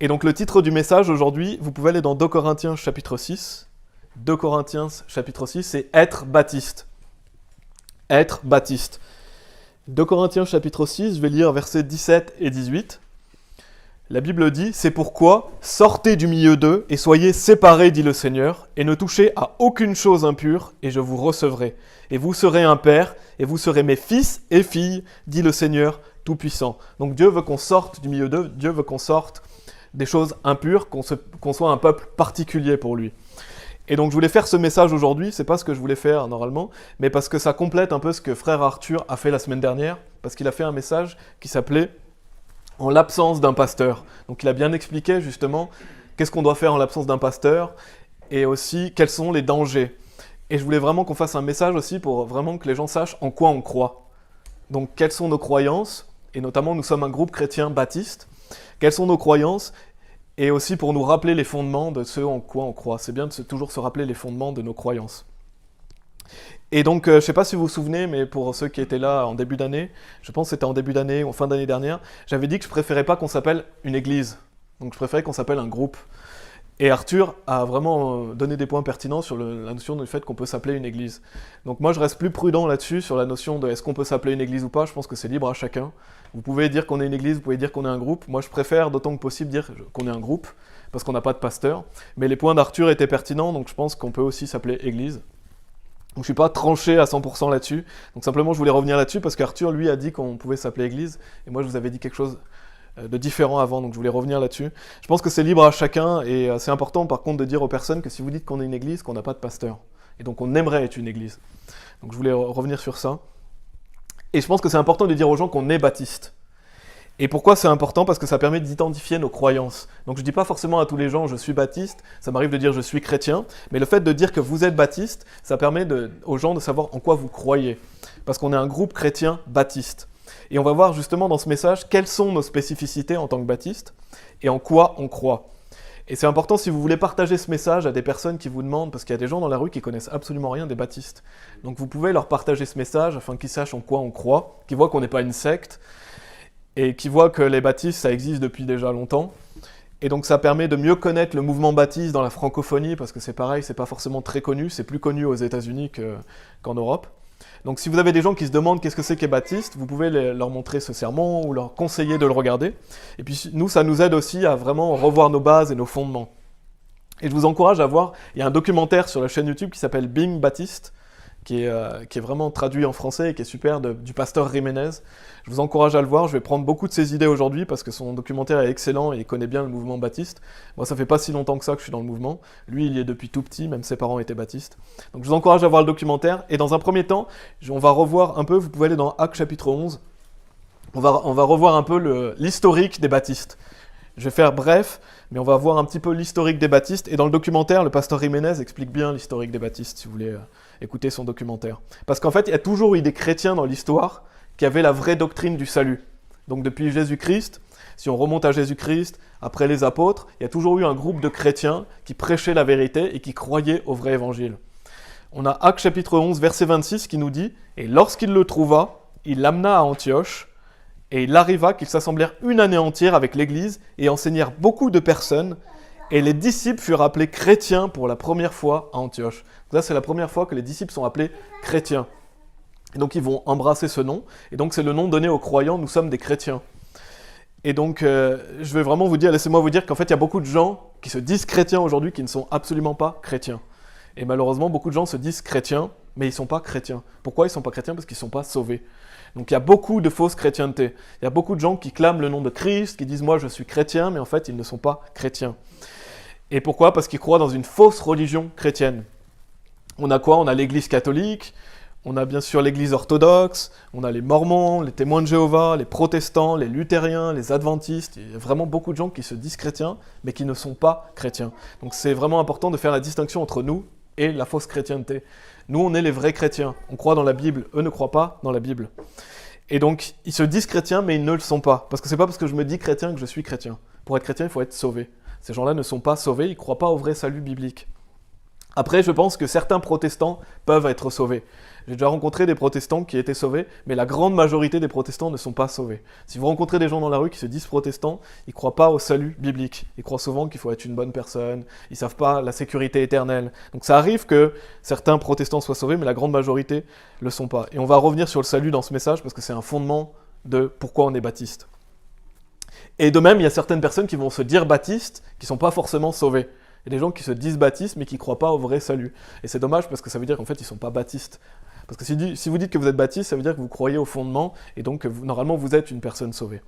Et donc le titre du message aujourd'hui, vous pouvez aller dans 2 Corinthiens chapitre 6. 2 Corinthiens chapitre 6, c'est être baptiste. Être baptiste. 2 Corinthiens chapitre 6, je vais lire versets 17 et 18. La Bible dit, c'est pourquoi sortez du milieu d'eux et soyez séparés, dit le Seigneur, et ne touchez à aucune chose impure, et je vous recevrai. Et vous serez un père, et vous serez mes fils et filles, dit le Seigneur Tout-Puissant. Donc Dieu veut qu'on sorte du milieu d'eux, Dieu veut qu'on sorte des choses impures, qu'on soit un peuple particulier pour lui. Et donc je voulais faire ce message aujourd'hui, c'est pas ce que je voulais faire normalement, mais parce que ça complète un peu ce que frère Arthur a fait la semaine dernière, parce qu'il a fait un message qui s'appelait « En l'absence d'un pasteur ». Donc il a bien expliqué justement qu'est-ce qu'on doit faire en l'absence d'un pasteur, et aussi quels sont les dangers. Et je voulais vraiment qu'on fasse un message aussi pour vraiment que les gens sachent en quoi on croit. Donc quelles sont nos croyances, et notamment nous sommes un groupe chrétien baptiste, quelles sont nos croyances, et aussi pour nous rappeler les fondements de ce en quoi on croit. C'est bien de toujours se rappeler les fondements de nos croyances. Et donc, je ne sais pas si vous vous souvenez, mais pour ceux qui étaient là en début d'année, je pense que c'était en début d'année ou en fin d'année dernière, j'avais dit que je préférais pas qu'on s'appelle une église. Donc je préférais qu'on s'appelle un groupe. Et Arthur a vraiment donné des points pertinents sur la notion du fait qu'on peut s'appeler une église. Donc moi je reste plus prudent là-dessus, sur la notion de est-ce qu'on peut s'appeler une église ou pas, je pense que c'est libre à chacun. Vous pouvez dire qu'on est une église, vous pouvez dire qu'on est un groupe. Moi je préfère d'autant que possible dire qu'on est un groupe, parce qu'on n'a pas de pasteur. Mais les points d'Arthur étaient pertinents, donc je pense qu'on peut aussi s'appeler église. Donc je suis pas tranché à 100% là-dessus. Donc simplement je voulais revenir là-dessus, parce qu'Arthur lui a dit qu'on pouvait s'appeler église, et moi je vous avais dit quelque chose de différent avant, donc je voulais revenir là-dessus. Je pense que c'est libre à chacun, et c'est important par contre de dire aux personnes que si vous dites qu'on est une église, qu'on n'a pas de pasteur. Et donc on aimerait être une église. Donc je voulais revenir sur ça. Et je pense que c'est important de dire aux gens qu'on est baptiste. Et pourquoi c'est important? Parce que ça permet d'identifier nos croyances. Donc je ne dis pas forcément à tous les gens je suis baptiste, ça m'arrive de dire je suis chrétien, mais le fait de dire que vous êtes baptiste, ça permet aux gens de savoir en quoi vous croyez. Parce qu'on est un groupe chrétien baptiste. Et on va voir justement dans ce message quelles sont nos spécificités en tant que baptistes et en quoi on croit. Et c'est important si vous voulez partager ce message à des personnes qui vous demandent, parce qu'il y a des gens dans la rue qui connaissent absolument rien des baptistes. Donc vous pouvez leur partager ce message afin qu'ils sachent en quoi on croit, qu'ils voient qu'on n'est pas une secte, et qu'ils voient que les baptistes, ça existe depuis déjà longtemps. Et donc ça permet de mieux connaître le mouvement baptiste dans la francophonie, parce que c'est pareil, c'est pas forcément très connu, c'est plus connu aux États-Unis qu'en Europe. Donc si vous avez des gens qui se demandent qu'est-ce que c'est qu'est baptiste, vous pouvez leur montrer ce sermon ou leur conseiller de le regarder. Et puis nous, ça nous aide aussi à vraiment revoir nos bases et nos fondements. Et je vous encourage à voir, il y a un documentaire sur la chaîne YouTube qui s'appelle Being Baptiste, qui est vraiment traduit en français et qui est super, du pasteur Jiménez. Je vous encourage à le voir, je vais prendre beaucoup de ses idées aujourd'hui parce que son documentaire est excellent et il connaît bien le mouvement baptiste. Moi, ça fait pas si longtemps que ça que je suis dans le mouvement. Lui, il y est depuis tout petit, même ses parents étaient baptistes. Donc je vous encourage à voir le documentaire. Et dans un premier temps, on va revoir un peu, vous pouvez aller dans Actes chapitre 11, on va revoir un peu l'historique des baptistes. Je vais faire bref, mais on va voir un petit peu l'historique des baptistes. Et dans le documentaire, le pasteur Jiménez explique bien l'historique des baptistes, si vous voulez écouter son documentaire. Parce qu'en fait, il y a toujours eu des chrétiens dans l'histoire qui avaient la vraie doctrine du salut. Donc depuis Jésus-Christ, si on remonte à Jésus-Christ, après les apôtres, il y a toujours eu un groupe de chrétiens qui prêchaient la vérité et qui croyaient au vrai évangile. On a Actes chapitre 11, verset 26 qui nous dit « Et lorsqu'il le trouva, il l'amena à Antioche, et il arriva qu'ils s'assemblèrent une année entière avec l'Église et enseignèrent beaucoup de personnes, et les disciples furent appelés chrétiens pour la première fois à Antioche. » Donc là, c'est la première fois que les disciples sont appelés chrétiens. Et donc, ils vont embrasser ce nom. Et donc, c'est le nom donné aux croyants, nous sommes des chrétiens. Et donc, je vais vraiment vous dire, laissez-moi vous dire qu'en fait, il y a beaucoup de gens qui se disent chrétiens aujourd'hui qui ne sont absolument pas chrétiens. Et malheureusement, beaucoup de gens se disent chrétiens, mais ils ne sont pas chrétiens. Pourquoi ils ne sont pas chrétiens? Parce qu'ils ne sont pas sauvés. Donc il y a beaucoup de fausses chrétientés. Il y a beaucoup de gens qui clament le nom de Christ, qui disent « moi je suis chrétien », mais en fait ils ne sont pas chrétiens. Et pourquoi? Parce qu'ils croient dans une fausse religion chrétienne. On a quoi? On a l'Église catholique, on a bien sûr l'Église orthodoxe, on a les Mormons, les témoins de Jéhovah, les protestants, les luthériens, les adventistes. Il y a vraiment beaucoup de gens qui se disent chrétiens, mais qui ne sont pas chrétiens. Donc c'est vraiment important de faire la distinction entre nous et la fausse chrétienté. Nous, on est les vrais chrétiens. On croit dans la Bible. Eux ne croient pas dans la Bible. Et donc, ils se disent chrétiens, mais ils ne le sont pas. Parce que c'est pas parce que je me dis chrétien que je suis chrétien. Pour être chrétien, il faut être sauvé. Ces gens-là ne sont pas sauvés, ils ne croient pas au vrai salut biblique. Après, je pense que certains protestants peuvent être sauvés. J'ai déjà rencontré des protestants qui étaient sauvés, mais la grande majorité des protestants ne sont pas sauvés. Si vous rencontrez des gens dans la rue qui se disent protestants, ils ne croient pas au salut biblique. Ils croient souvent qu'il faut être une bonne personne, ils ne savent pas la sécurité éternelle. Donc ça arrive que certains protestants soient sauvés, mais la grande majorité ne le sont pas. Et on va revenir sur le salut dans ce message, parce que c'est un fondement de pourquoi on est baptiste. Et de même, il y a certaines personnes qui vont se dire baptistes, qui ne sont pas forcément sauvés. Il y a des gens qui se disent baptistes, mais qui ne croient pas au vrai salut. Et c'est dommage, parce que ça veut dire qu'en fait, ils ne sont pas baptistes. Parce que si vous dites que vous êtes baptiste, ça veut dire que vous croyez au fondement, et donc normalement vous êtes une personne sauvée.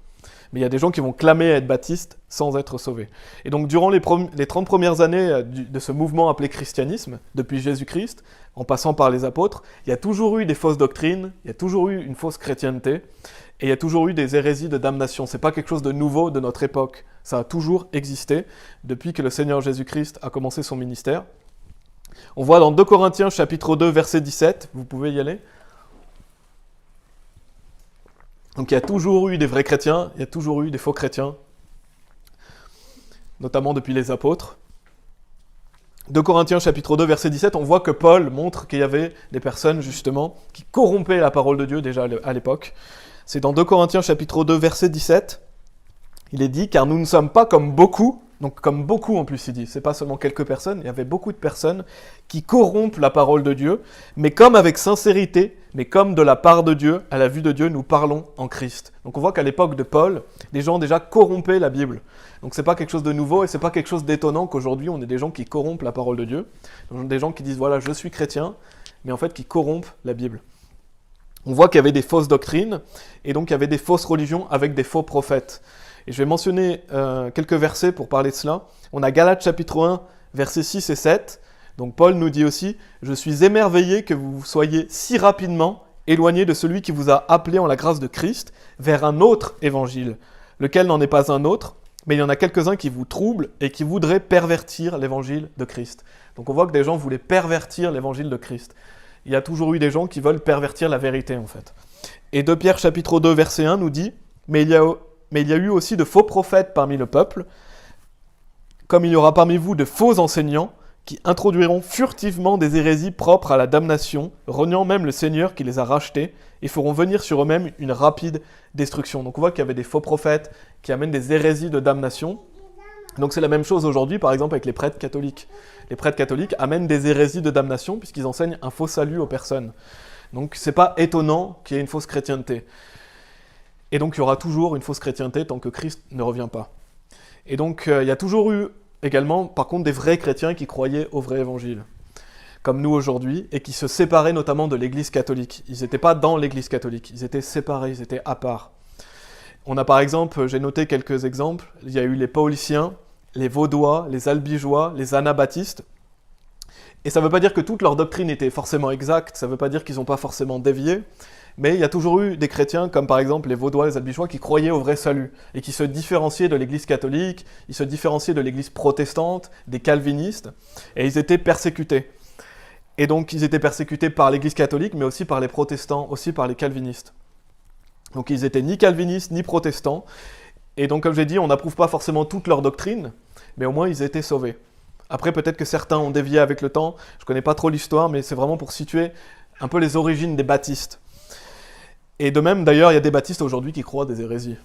Mais il y a des gens qui vont clamer être baptistes sans être sauvés. Et donc durant les 30 premières années de ce mouvement appelé christianisme, depuis Jésus-Christ, en passant par les apôtres, il y a toujours eu des fausses doctrines, il y a toujours eu une fausse chrétienté, et il y a toujours eu des hérésies de damnation. C'est pas quelque chose de nouveau de notre époque. Ça a toujours existé depuis que le Seigneur Jésus-Christ a commencé son ministère. On voit dans 2 Corinthiens chapitre 2 verset 17, vous pouvez y aller. Donc il y a toujours eu des vrais chrétiens, il y a toujours eu des faux chrétiens, notamment depuis les apôtres. 2 Corinthiens chapitre 2 verset 17, on voit que Paul montre qu'il y avait des personnes justement qui corrompaient la parole de Dieu déjà à l'époque. C'est dans 2 Corinthiens chapitre 2 verset 17, il est dit « Car nous ne sommes pas comme beaucoup », donc comme beaucoup en plus il dit, c'est pas seulement quelques personnes, il y avait beaucoup de personnes qui corrompent la parole de Dieu, mais comme avec sincérité, mais comme de la part de Dieu, à la vue de Dieu, nous parlons en Christ. Donc on voit qu'à l'époque de Paul, les gens déjà corrompaient la Bible. Donc c'est pas quelque chose de nouveau et c'est pas quelque chose d'étonnant qu'aujourd'hui on ait des gens qui corrompent la parole de Dieu, donc des gens qui disent voilà je suis chrétien, mais en fait qui corrompent la Bible. On voit qu'il y avait des fausses doctrines et donc il y avait des fausses religions avec des faux prophètes. Et je vais mentionner quelques versets pour parler de cela. On a Galates chapitre 1, versets 6 et 7. Donc Paul nous dit aussi « Je suis émerveillé que vous soyez si rapidement éloignés de celui qui vous a appelé en la grâce de Christ vers un autre évangile, lequel n'en est pas un autre, mais il y en a quelques-uns qui vous troublent et qui voudraient pervertir l'évangile de Christ. » Donc on voit que des gens voulaient pervertir l'évangile de Christ. Il y a toujours eu des gens qui veulent pervertir la vérité en fait. Et 2 Pierre chapitre 2, verset 1 nous dit « Mais il y a eu aussi de faux prophètes parmi le peuple, comme il y aura parmi vous de faux enseignants qui introduiront furtivement des hérésies propres à la damnation, reniant même le Seigneur qui les a rachetés, et feront venir sur eux-mêmes une rapide destruction. » Donc on voit qu'il y avait des faux prophètes qui amènent des hérésies de damnation. Donc c'est la même chose aujourd'hui, par exemple, avec les prêtres catholiques. Les prêtres catholiques amènent des hérésies de damnation puisqu'ils enseignent un faux salut aux personnes. Donc c'est pas étonnant qu'il y ait une fausse chrétienté. Et donc il y aura toujours une fausse chrétienté tant que Christ ne revient pas. Et donc il y a toujours eu également, par contre, des vrais chrétiens qui croyaient au vrai évangile, comme nous aujourd'hui, et qui se séparaient notamment de l'église catholique. Ils n'étaient pas dans l'église catholique, ils étaient séparés, ils étaient à part. On a par exemple, j'ai noté quelques exemples, il y a eu les pauliciens, les vaudois, les albigeois, les anabaptistes. Et ça ne veut pas dire que toute leur doctrine était forcément exacte, ça ne veut pas dire qu'ils n'ont pas forcément dévié, mais il y a toujours eu des chrétiens, comme par exemple les vaudois, les albigeois, qui croyaient au vrai salut, et qui se différenciaient de l'église catholique, ils se différenciaient de l'église protestante, des calvinistes, et ils étaient persécutés. Et donc ils étaient persécutés par l'église catholique, mais aussi par les protestants, aussi par les calvinistes. Donc ils étaient ni calvinistes, ni protestants, et donc comme j'ai dit, on n'approuve pas forcément toute leur doctrine, mais au moins ils étaient sauvés. Après peut-être que certains ont dévié avec le temps, je ne connais pas trop l'histoire, mais c'est vraiment pour situer un peu les origines des baptistes. Et de même, d'ailleurs, il y a des baptistes aujourd'hui qui croient des hérésies.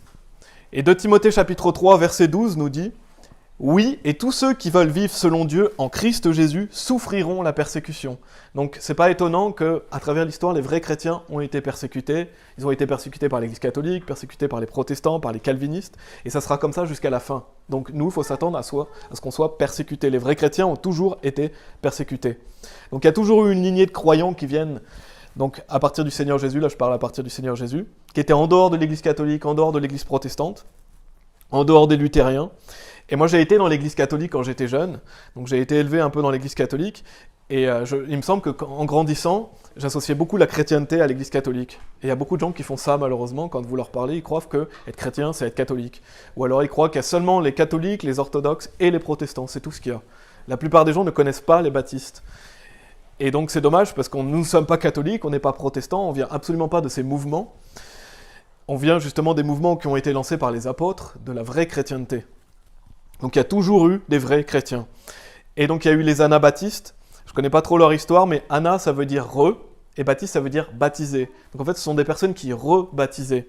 Et 2 Timothée chapitre 3, verset 12 nous dit « Oui, et tous ceux qui veulent vivre selon Dieu en Christ Jésus souffriront la persécution. » Donc, c'est pas étonnant qu'à travers l'histoire, les vrais chrétiens ont été persécutés. Ils ont été persécutés par l'Église catholique, persécutés par les protestants, par les calvinistes, et ça sera comme ça jusqu'à la fin. Donc, nous, il faut s'attendre à ce qu'on soit persécutés. Les vrais chrétiens ont toujours été persécutés. Donc, il y a toujours eu une lignée de croyants qui viennent... Donc à partir du Seigneur Jésus, là je parle à partir du Seigneur Jésus, qui était en dehors de l'église catholique, en dehors de l'église protestante, en dehors des luthériens. Et moi j'ai été dans l'église catholique quand j'étais jeune, donc j'ai été élevé un peu dans l'église catholique, et il me semble qu'en grandissant, j'associais beaucoup la chrétienté à l'église catholique. Et il y a beaucoup de gens qui font ça malheureusement, quand vous leur parlez, ils croient que être chrétien c'est être catholique. Ou alors ils croient qu'il y a seulement les catholiques, les orthodoxes et les protestants, c'est tout ce qu'il y a. La plupart des gens ne connaissent pas les baptistes. Et donc c'est dommage parce que nous ne sommes pas catholiques, on n'est pas protestants, on vient absolument pas de ces mouvements. On vient justement des mouvements qui ont été lancés par les apôtres, de la vraie chrétienté. Donc il y a toujours eu des vrais chrétiens. Et donc il y a eu les anabaptistes. Je ne connais pas trop leur histoire, mais Anna, ça veut dire « re », et Baptiste, ça veut dire « baptisé ». Donc en fait, ce sont des personnes qui rebaptisaient.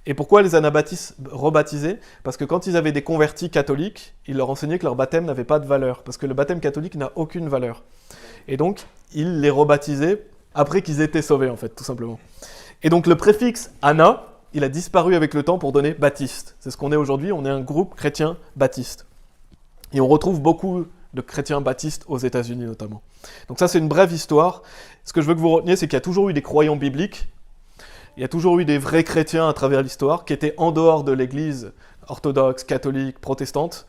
Et pourquoi les anabaptistes rebaptisaient ? Parce que quand ils avaient des convertis catholiques, ils leur enseignaient que leur baptême n'avait pas de valeur, parce que le baptême catholique n'a aucune valeur. Et donc, ils les rebaptisaient après qu'ils étaient sauvés, en fait, tout simplement. Et donc, le préfixe « Anna », il a disparu avec le temps pour donner « baptiste ». C'est ce qu'on est aujourd'hui, on est un groupe chrétien baptiste. Et on retrouve beaucoup de chrétiens baptistes aux États-Unis, notamment. Donc ça, c'est une brève histoire. Ce que je veux que vous reteniez, c'est qu'il y a toujours eu des croyants bibliques. Il y a toujours eu des vrais chrétiens à travers l'histoire qui étaient en dehors de l'Église orthodoxe, catholique, protestante.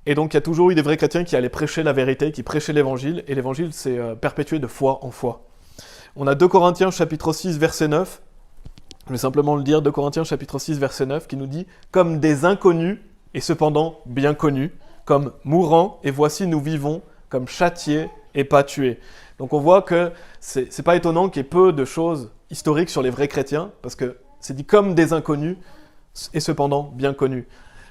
Et donc il y a toujours eu des vrais chrétiens qui allaient prêcher la vérité, qui prêchaient l'Évangile, et l'Évangile s'est perpétué de foi en foi. On a 2 Corinthiens chapitre 6, verset 9. Je vais simplement le dire, 2 Corinthiens chapitre 6, verset 9, qui nous dit « Comme des inconnus, et cependant bien connus, comme mourants, et voici nous vivons, comme châtiés et pas tués. » Donc on voit que c'est pas étonnant qu'il y ait peu de choses historiques sur les vrais chrétiens, parce que c'est dit comme des inconnus, et cependant bien connus.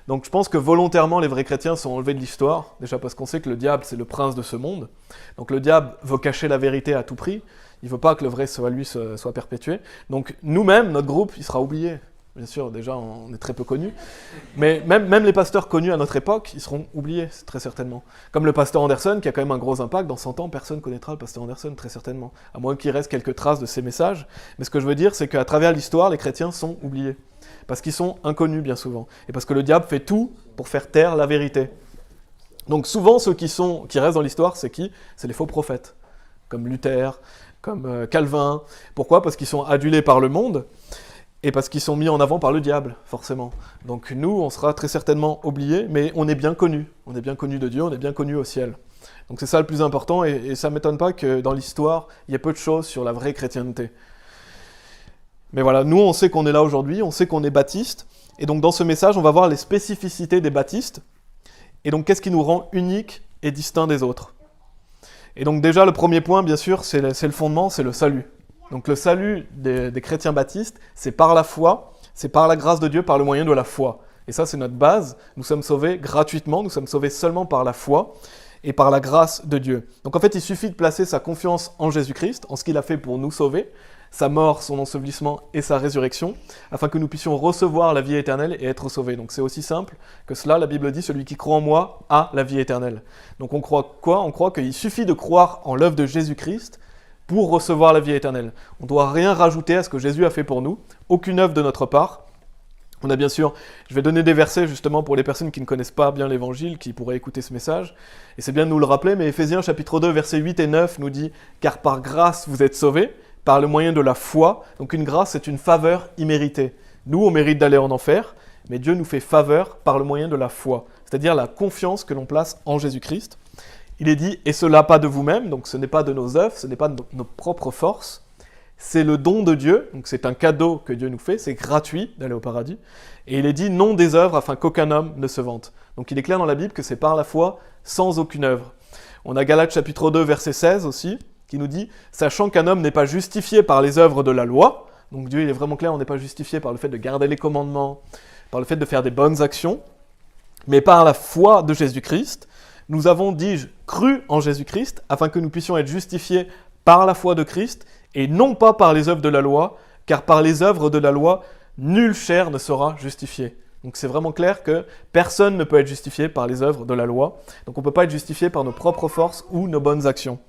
Donc je pense que volontairement les vrais chrétiens sont enlevés de l'histoire, déjà parce qu'on sait que le diable c'est le prince de ce monde. Donc le diable veut cacher la vérité à tout prix, il veut pas que le vrai soit perpétué. Donc nous-mêmes, notre groupe, il sera oublié. Bien sûr, déjà on est très peu connus, mais même les pasteurs connus à notre époque, ils seront oubliés, très certainement. Comme le pasteur Anderson, qui a quand même un gros impact, dans 100 ans, personne ne connaîtra le pasteur Anderson, très certainement, à moins qu'il reste quelques traces de ses messages. Mais ce que je veux dire, c'est qu'à travers l'histoire, les chrétiens sont oubliés, parce qu'ils sont inconnus bien souvent, et parce que le diable fait tout pour faire taire la vérité. Donc souvent, ceux qui restent dans l'histoire, c'est qui ? C'est les faux prophètes, comme Luther, comme Calvin. Pourquoi ? Parce qu'ils sont adulés par le monde, et parce qu'ils sont mis en avant par le diable, forcément. Donc nous, on sera très certainement oubliés, mais on est bien connus. On est bien connus de Dieu, on est bien connus au ciel. Donc c'est ça le plus important, et ça ne m'étonne pas que dans l'histoire, il y ait peu de choses sur la vraie chrétienté. Mais voilà, nous, on sait qu'on est là aujourd'hui, on sait qu'on est baptiste, et donc dans ce message, on va voir les spécificités des baptistes, et donc qu'est-ce qui nous rend uniques et distincts des autres. Et donc déjà, le premier point, bien sûr, c'est le fondement, c'est le salut. Donc le salut des chrétiens baptistes, c'est par la foi, c'est par la grâce de Dieu, par le moyen de la foi. Et ça, c'est notre base. Nous sommes sauvés gratuitement, nous sommes sauvés seulement par la foi et par la grâce de Dieu. Donc en fait, il suffit de placer sa confiance en Jésus-Christ, en ce qu'il a fait pour nous sauver, sa mort, son ensevelissement et sa résurrection, afin que nous puissions recevoir la vie éternelle et être sauvés. Donc c'est aussi simple que cela, la Bible dit, celui qui croit en moi a la vie éternelle. Donc on croit quoi ? On croit qu'il suffit de croire en l'œuvre de Jésus-Christ pour recevoir la vie éternelle. On ne doit rien rajouter à ce que Jésus a fait pour nous, aucune œuvre de notre part. On a bien sûr, je vais donner des versets justement pour les personnes qui ne connaissent pas bien l'Évangile, qui pourraient écouter ce message, et c'est bien de nous le rappeler, mais Éphésiens chapitre 2, versets 8 et 9 nous dit « Car par grâce vous êtes sauvés, par le moyen de la foi ». Donc une grâce, c'est une faveur imméritée. Nous, on mérite d'aller en enfer, mais Dieu nous fait faveur par le moyen de la foi, c'est-à-dire la confiance que l'on place en Jésus-Christ. Il est dit, et cela pas de vous-même, donc ce n'est pas de nos œuvres, ce n'est pas de nos propres forces, c'est le don de Dieu, donc c'est un cadeau que Dieu nous fait, c'est gratuit d'aller au paradis, et il est dit, non des œuvres, afin qu'aucun homme ne se vante. Donc il est clair dans la Bible que c'est par la foi, sans aucune œuvre. On a Galates chapitre 2, verset 16 aussi, qui nous dit, sachant qu'un homme n'est pas justifié par les œuvres de la loi, donc Dieu il est vraiment clair, on n'est pas justifié par le fait de garder les commandements, par le fait de faire des bonnes actions, mais par la foi de Jésus-Christ. Nous avons, dis-je, cru en Jésus-Christ, afin que nous puissions être justifiés par la foi de Christ, et non pas par les œuvres de la loi, car par les œuvres de la loi, nulle chair ne sera justifiée. Donc c'est vraiment clair que personne ne peut être justifié par les œuvres de la loi, donc on ne peut pas être justifié par nos propres forces ou nos bonnes actions.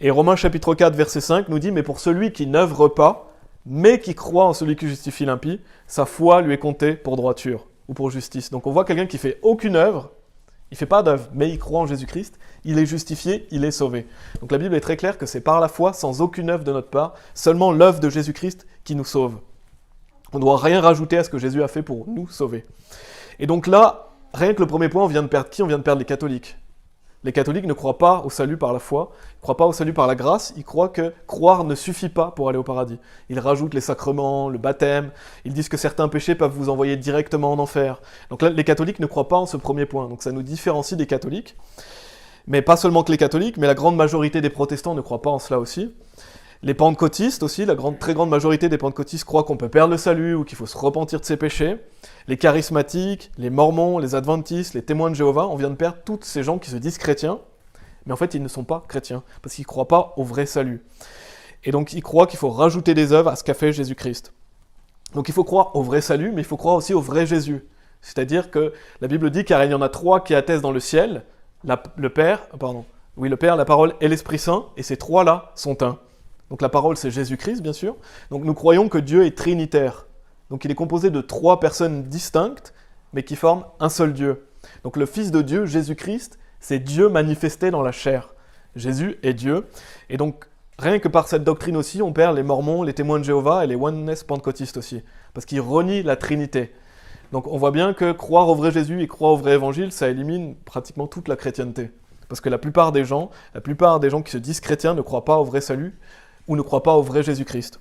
Et Romains chapitre 4, verset 5 nous dit « Mais pour celui qui n'œuvre pas, mais qui croit en celui qui justifie l'impie, sa foi lui est comptée pour droiture, ou pour justice. » Donc on voit quelqu'un qui fait aucune œuvre, il ne fait pas d'œuvre, mais il croit en Jésus-Christ, il est justifié, il est sauvé. Donc la Bible est très claire que c'est par la foi, sans aucune œuvre de notre part, seulement l'œuvre de Jésus-Christ qui nous sauve. On ne doit rien rajouter à ce que Jésus a fait pour nous sauver. Et donc là, rien que le premier point, on vient de perdre qui ? On vient de perdre les catholiques. Les catholiques ne croient pas au salut par la foi, ils ne croient pas au salut par la grâce, ils croient que croire ne suffit pas pour aller au paradis. Ils rajoutent les sacrements, le baptême, ils disent que certains péchés peuvent vous envoyer directement en enfer. Donc là, les catholiques ne croient pas en ce premier point, donc ça nous différencie des catholiques. Mais pas seulement que les catholiques, mais la grande majorité des protestants ne croient pas en cela aussi. Les pentecôtistes aussi, très grande majorité des pentecôtistes croient qu'on peut perdre le salut ou qu'il faut se repentir de ses péchés. Les charismatiques, les mormons, les adventistes, les témoins de Jéhovah, on vient de perdre tous ces gens qui se disent chrétiens, mais en fait ils ne sont pas chrétiens, parce qu'ils ne croient pas au vrai salut. Et donc ils croient qu'il faut rajouter des œuvres à ce qu'a fait Jésus-Christ. Donc il faut croire au vrai salut, mais il faut croire aussi au vrai Jésus. C'est-à-dire que la Bible dit, car il y en a 3 qui attestent dans le ciel, le Père, la parole et l'Esprit Saint, et ces 3-là sont un. Donc la parole, c'est Jésus-Christ, bien sûr. Donc nous croyons que Dieu est trinitaire. Donc il est composé de 3 personnes distinctes, mais qui forment un seul Dieu. Donc le Fils de Dieu, Jésus-Christ, c'est Dieu manifesté dans la chair. Jésus est Dieu. Et donc, rien que par cette doctrine aussi, on perd les Mormons, les témoins de Jéhovah et les Oneness pentecôtistes aussi. Parce qu'ils renient la Trinité. Donc on voit bien que croire au vrai Jésus et croire au vrai évangile, ça élimine pratiquement toute la chrétienté. Parce que la plupart des gens qui se disent chrétiens ne croient pas au vrai salut ou ne croient pas au vrai Jésus-Christ.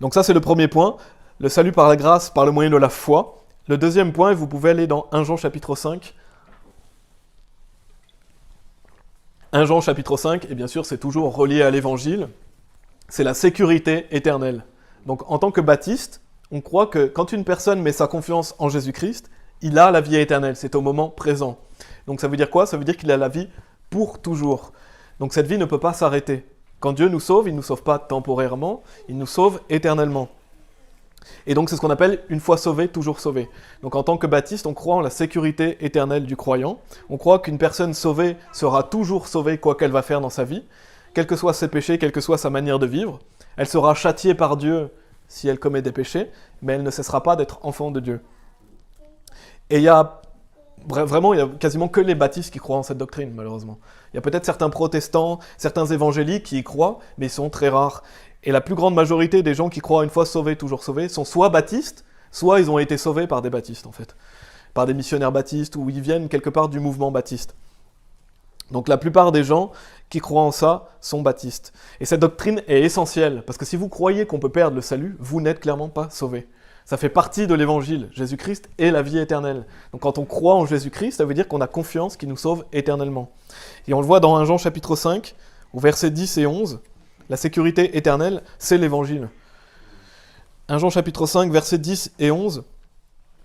Donc ça c'est le premier point, le salut par la grâce, par le moyen de la foi. Le deuxième point, vous pouvez aller dans 1 Jean chapitre 5. 1 Jean chapitre 5, et bien sûr c'est toujours relié à l'évangile, c'est la sécurité éternelle. Donc en tant que baptiste, on croit que quand une personne met sa confiance en Jésus-Christ, il a la vie éternelle, c'est au moment présent. Donc ça veut dire quoi ? Ça veut dire qu'il a la vie pour toujours. Donc cette vie ne peut pas s'arrêter. Quand Dieu nous sauve, il ne nous sauve pas temporairement, il nous sauve éternellement. Et donc c'est ce qu'on appelle une fois sauvé, toujours sauvé. Donc en tant que baptiste, on croit en la sécurité éternelle du croyant. On croit qu'une personne sauvée sera toujours sauvée quoi qu'elle va faire dans sa vie, quels que soient ses péchés, quelle que soit sa manière de vivre. Elle sera châtiée par Dieu si elle commet des péchés, mais elle ne cessera pas d'être enfant de Dieu. Et il y a quasiment que les baptistes qui croient en cette doctrine, malheureusement. Il y a peut-être certains protestants, certains évangéliques qui y croient, mais ils sont très rares. Et la plus grande majorité des gens qui croient une fois sauvés, toujours sauvés, sont soit baptistes, soit ils ont été sauvés par des baptistes, en fait. Par des missionnaires baptistes, ou ils viennent quelque part du mouvement baptiste. Donc la plupart des gens qui croient en ça sont baptistes. Et cette doctrine est essentielle, parce que si vous croyez qu'on peut perdre le salut, vous n'êtes clairement pas sauvés. Ça fait partie de l'évangile. Jésus-Christ est la vie éternelle. Donc quand on croit en Jésus-Christ, ça veut dire qu'on a confiance qu'il nous sauve éternellement. Et on le voit dans 1 Jean chapitre 5, au verset 10 et 11, la sécurité éternelle, c'est l'évangile. 1 Jean chapitre 5, versets 10 et 11,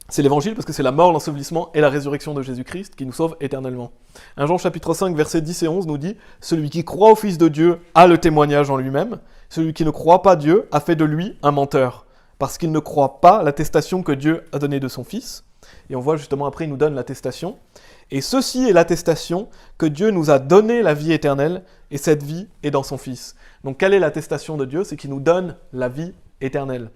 c'est l'évangile parce que c'est la mort, l'ensevelissement et la résurrection de Jésus-Christ qui nous sauve éternellement. 1 Jean chapitre 5, versets 10 et 11 nous dit « Celui qui croit au Fils de Dieu a le témoignage en lui-même. Celui qui ne croit pas Dieu a fait de lui un menteur, parce qu'il ne croit pas l'attestation que Dieu a donnée de son Fils. » Et on voit justement après, il nous donne l'attestation. « Et ceci est l'attestation que Dieu nous a donné la vie éternelle, et cette vie est dans son Fils. » Donc quelle est l'attestation de Dieu ? C'est qu'il nous donne la vie éternelle.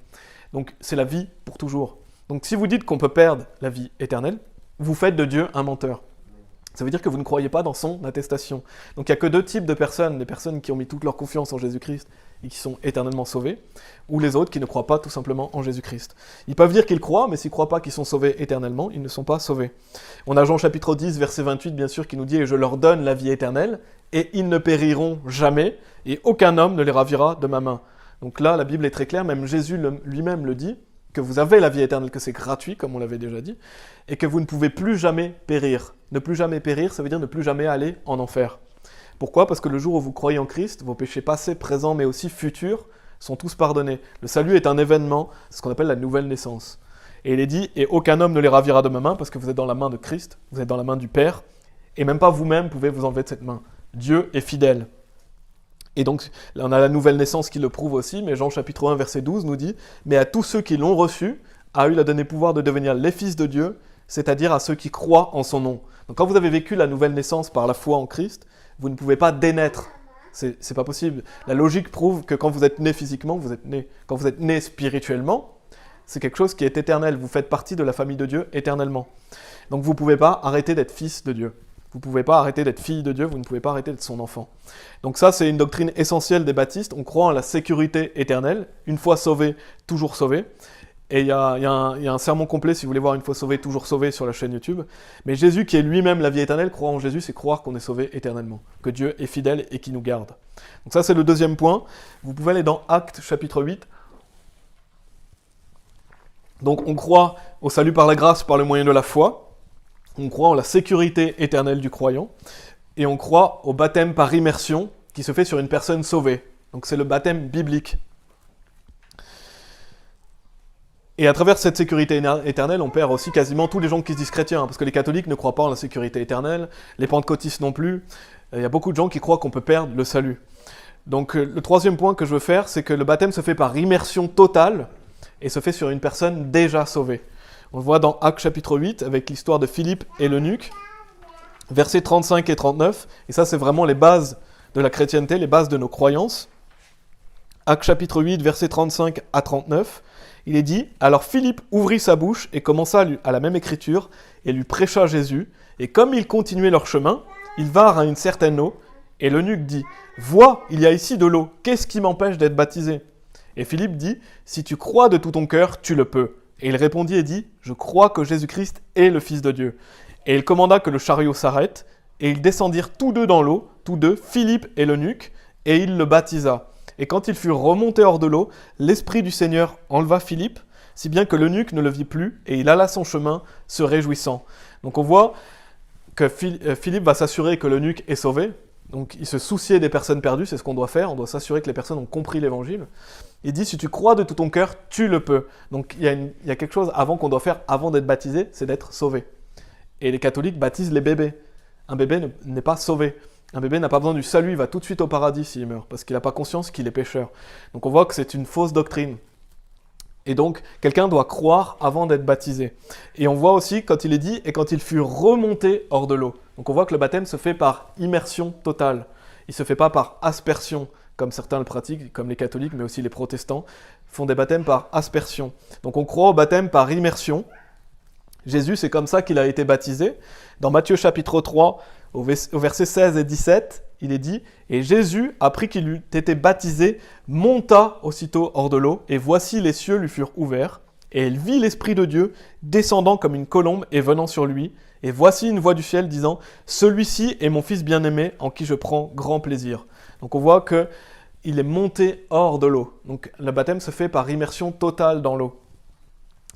Donc c'est la vie pour toujours. Donc si vous dites qu'on peut perdre la vie éternelle, vous faites de Dieu un menteur. Ça veut dire que vous ne croyez pas dans son attestation. Donc il n'y a que 2 types de personnes, les personnes qui ont mis toute leur confiance en Jésus-Christ et qui sont éternellement sauvées, ou les autres qui ne croient pas tout simplement en Jésus-Christ. Ils peuvent dire qu'ils croient, mais s'ils ne croient pas qu'ils sont sauvés éternellement, ils ne sont pas sauvés. On a Jean chapitre 10, verset 28, bien sûr, qui nous dit « Et je leur donne la vie éternelle, et ils ne périront jamais, et aucun homme ne les ravira de ma main. » Donc là, la Bible est très claire, même Jésus lui-même le dit, que vous avez la vie éternelle, que c'est gratuit, comme on l'avait déjà dit, et que vous ne pouvez plus jamais périr. Ne plus jamais périr, ça veut dire ne plus jamais aller en enfer. Pourquoi ? Parce que le jour où vous croyez en Christ, vos péchés passés, présents, mais aussi futurs, sont tous pardonnés. Le salut est un événement, c'est ce qu'on appelle la nouvelle naissance. Et il est dit, et aucun homme ne les ravira de ma main, parce que vous êtes dans la main de Christ, vous êtes dans la main du Père, et même pas vous-même pouvez vous enlever de cette main. Dieu est fidèle. Et donc, là, on a la nouvelle naissance qui le prouve aussi, mais Jean chapitre 1, verset 12 nous dit « Mais à tous ceux qui l'ont reçu, a eu la donné pouvoir de devenir les fils de Dieu, c'est-à-dire à ceux qui croient en son nom. » Donc quand vous avez vécu la nouvelle naissance par la foi en Christ, vous ne pouvez pas dénaître. C'est pas possible. La logique prouve que quand vous êtes né physiquement, vous êtes né. Quand vous êtes né spirituellement, c'est quelque chose qui est éternel. Vous faites partie de la famille de Dieu éternellement. Donc vous ne pouvez pas arrêter d'être fils de Dieu. Vous ne pouvez pas arrêter d'être fille de Dieu, vous ne pouvez pas arrêter d'être son enfant. Donc ça, c'est une doctrine essentielle des baptistes. On croit en la sécurité éternelle, une fois sauvé, toujours sauvé. Et il y a un sermon complet, si vous voulez voir une fois sauvé, toujours sauvé, sur la chaîne YouTube. Mais Jésus, qui est lui-même la vie éternelle, croire en Jésus, c'est croire qu'on est sauvé éternellement, que Dieu est fidèle et qu'il nous garde. Donc ça, c'est le deuxième point. Vous pouvez aller dans Actes, chapitre 8. Donc on croit au salut par la grâce, par le moyen de la foi. On croit en la sécurité éternelle du croyant, et on croit au baptême par immersion qui se fait sur une personne sauvée. Donc c'est le baptême biblique. Et à travers cette sécurité éternelle, on perd aussi quasiment tous les gens qui se disent chrétiens, parce que les catholiques ne croient pas en la sécurité éternelle, les pentecôtistes non plus. Il y a beaucoup de gens qui croient qu'on peut perdre le salut. Donc le troisième point que je veux faire, c'est que le baptême se fait par immersion totale et se fait sur une personne déjà sauvée. On le voit dans Actes chapitre 8 avec l'histoire de Philippe et l'eunuque, versets 35 et 39, et ça c'est vraiment les bases de la chrétienté, les bases de nos croyances. Actes chapitre 8, versets 35 à 39, il est dit « Alors Philippe ouvrit sa bouche et commença à la même écriture et lui prêcha Jésus, et comme ils continuaient leur chemin, ils vinrent à une certaine eau, et l'eunuque dit « Vois, il y a ici de l'eau, qu'est-ce qui m'empêche d'être baptisé ?» Et Philippe dit « Si tu crois de tout ton cœur, tu le peux. » Et il répondit et dit « Je crois que Jésus-Christ est le Fils de Dieu. » Et il commanda que le chariot s'arrête, et ils descendirent tous deux dans l'eau, tous deux, Philippe et l'eunuque, et il le baptisa. Et quand ils furent remontés hors de l'eau, l'Esprit du Seigneur enleva Philippe, si bien que l'eunuque ne le vit plus, et il alla son chemin, se réjouissant. Donc on voit que Philippe va s'assurer que l'eunuque est sauvé. Donc il se souciait des personnes perdues, c'est ce qu'on doit faire, on doit s'assurer que les personnes ont compris l'évangile. Il dit, si tu crois de tout ton cœur, tu le peux. Donc il y a quelque chose avant qu'on doit faire, avant d'être baptisé, c'est d'être sauvé. Et les catholiques baptisent les bébés. Un bébé n'est pas sauvé. Un bébé n'a pas besoin du salut, il va tout de suite au paradis s'il meurt, parce qu'il n'a pas conscience qu'il est pécheur. Donc on voit que c'est une fausse doctrine. Et donc, quelqu'un doit croire avant d'être baptisé. Et on voit aussi, quand il est dit, et quand il fut remonté hors de l'eau. Donc on voit que le baptême se fait par immersion totale. Il ne se fait pas par aspersion, comme certains le pratiquent, comme les catholiques, mais aussi les protestants, font des baptêmes par aspersion. Donc on croit au baptême par immersion. Jésus, c'est comme ça qu'il a été baptisé. Dans Matthieu chapitre 3, au verset 16 et 17, il est dit « Et Jésus, après qu'il eut été baptisé, monta aussitôt hors de l'eau, et voici les cieux lui furent ouverts, et il vit l'Esprit de Dieu descendant comme une colombe et venant sur lui, et voici une voix du ciel disant « Celui-ci est mon Fils bien-aimé, en qui je prends grand plaisir. » Donc on voit qu'il est monté hors de l'eau. Donc le baptême se fait par immersion totale dans l'eau.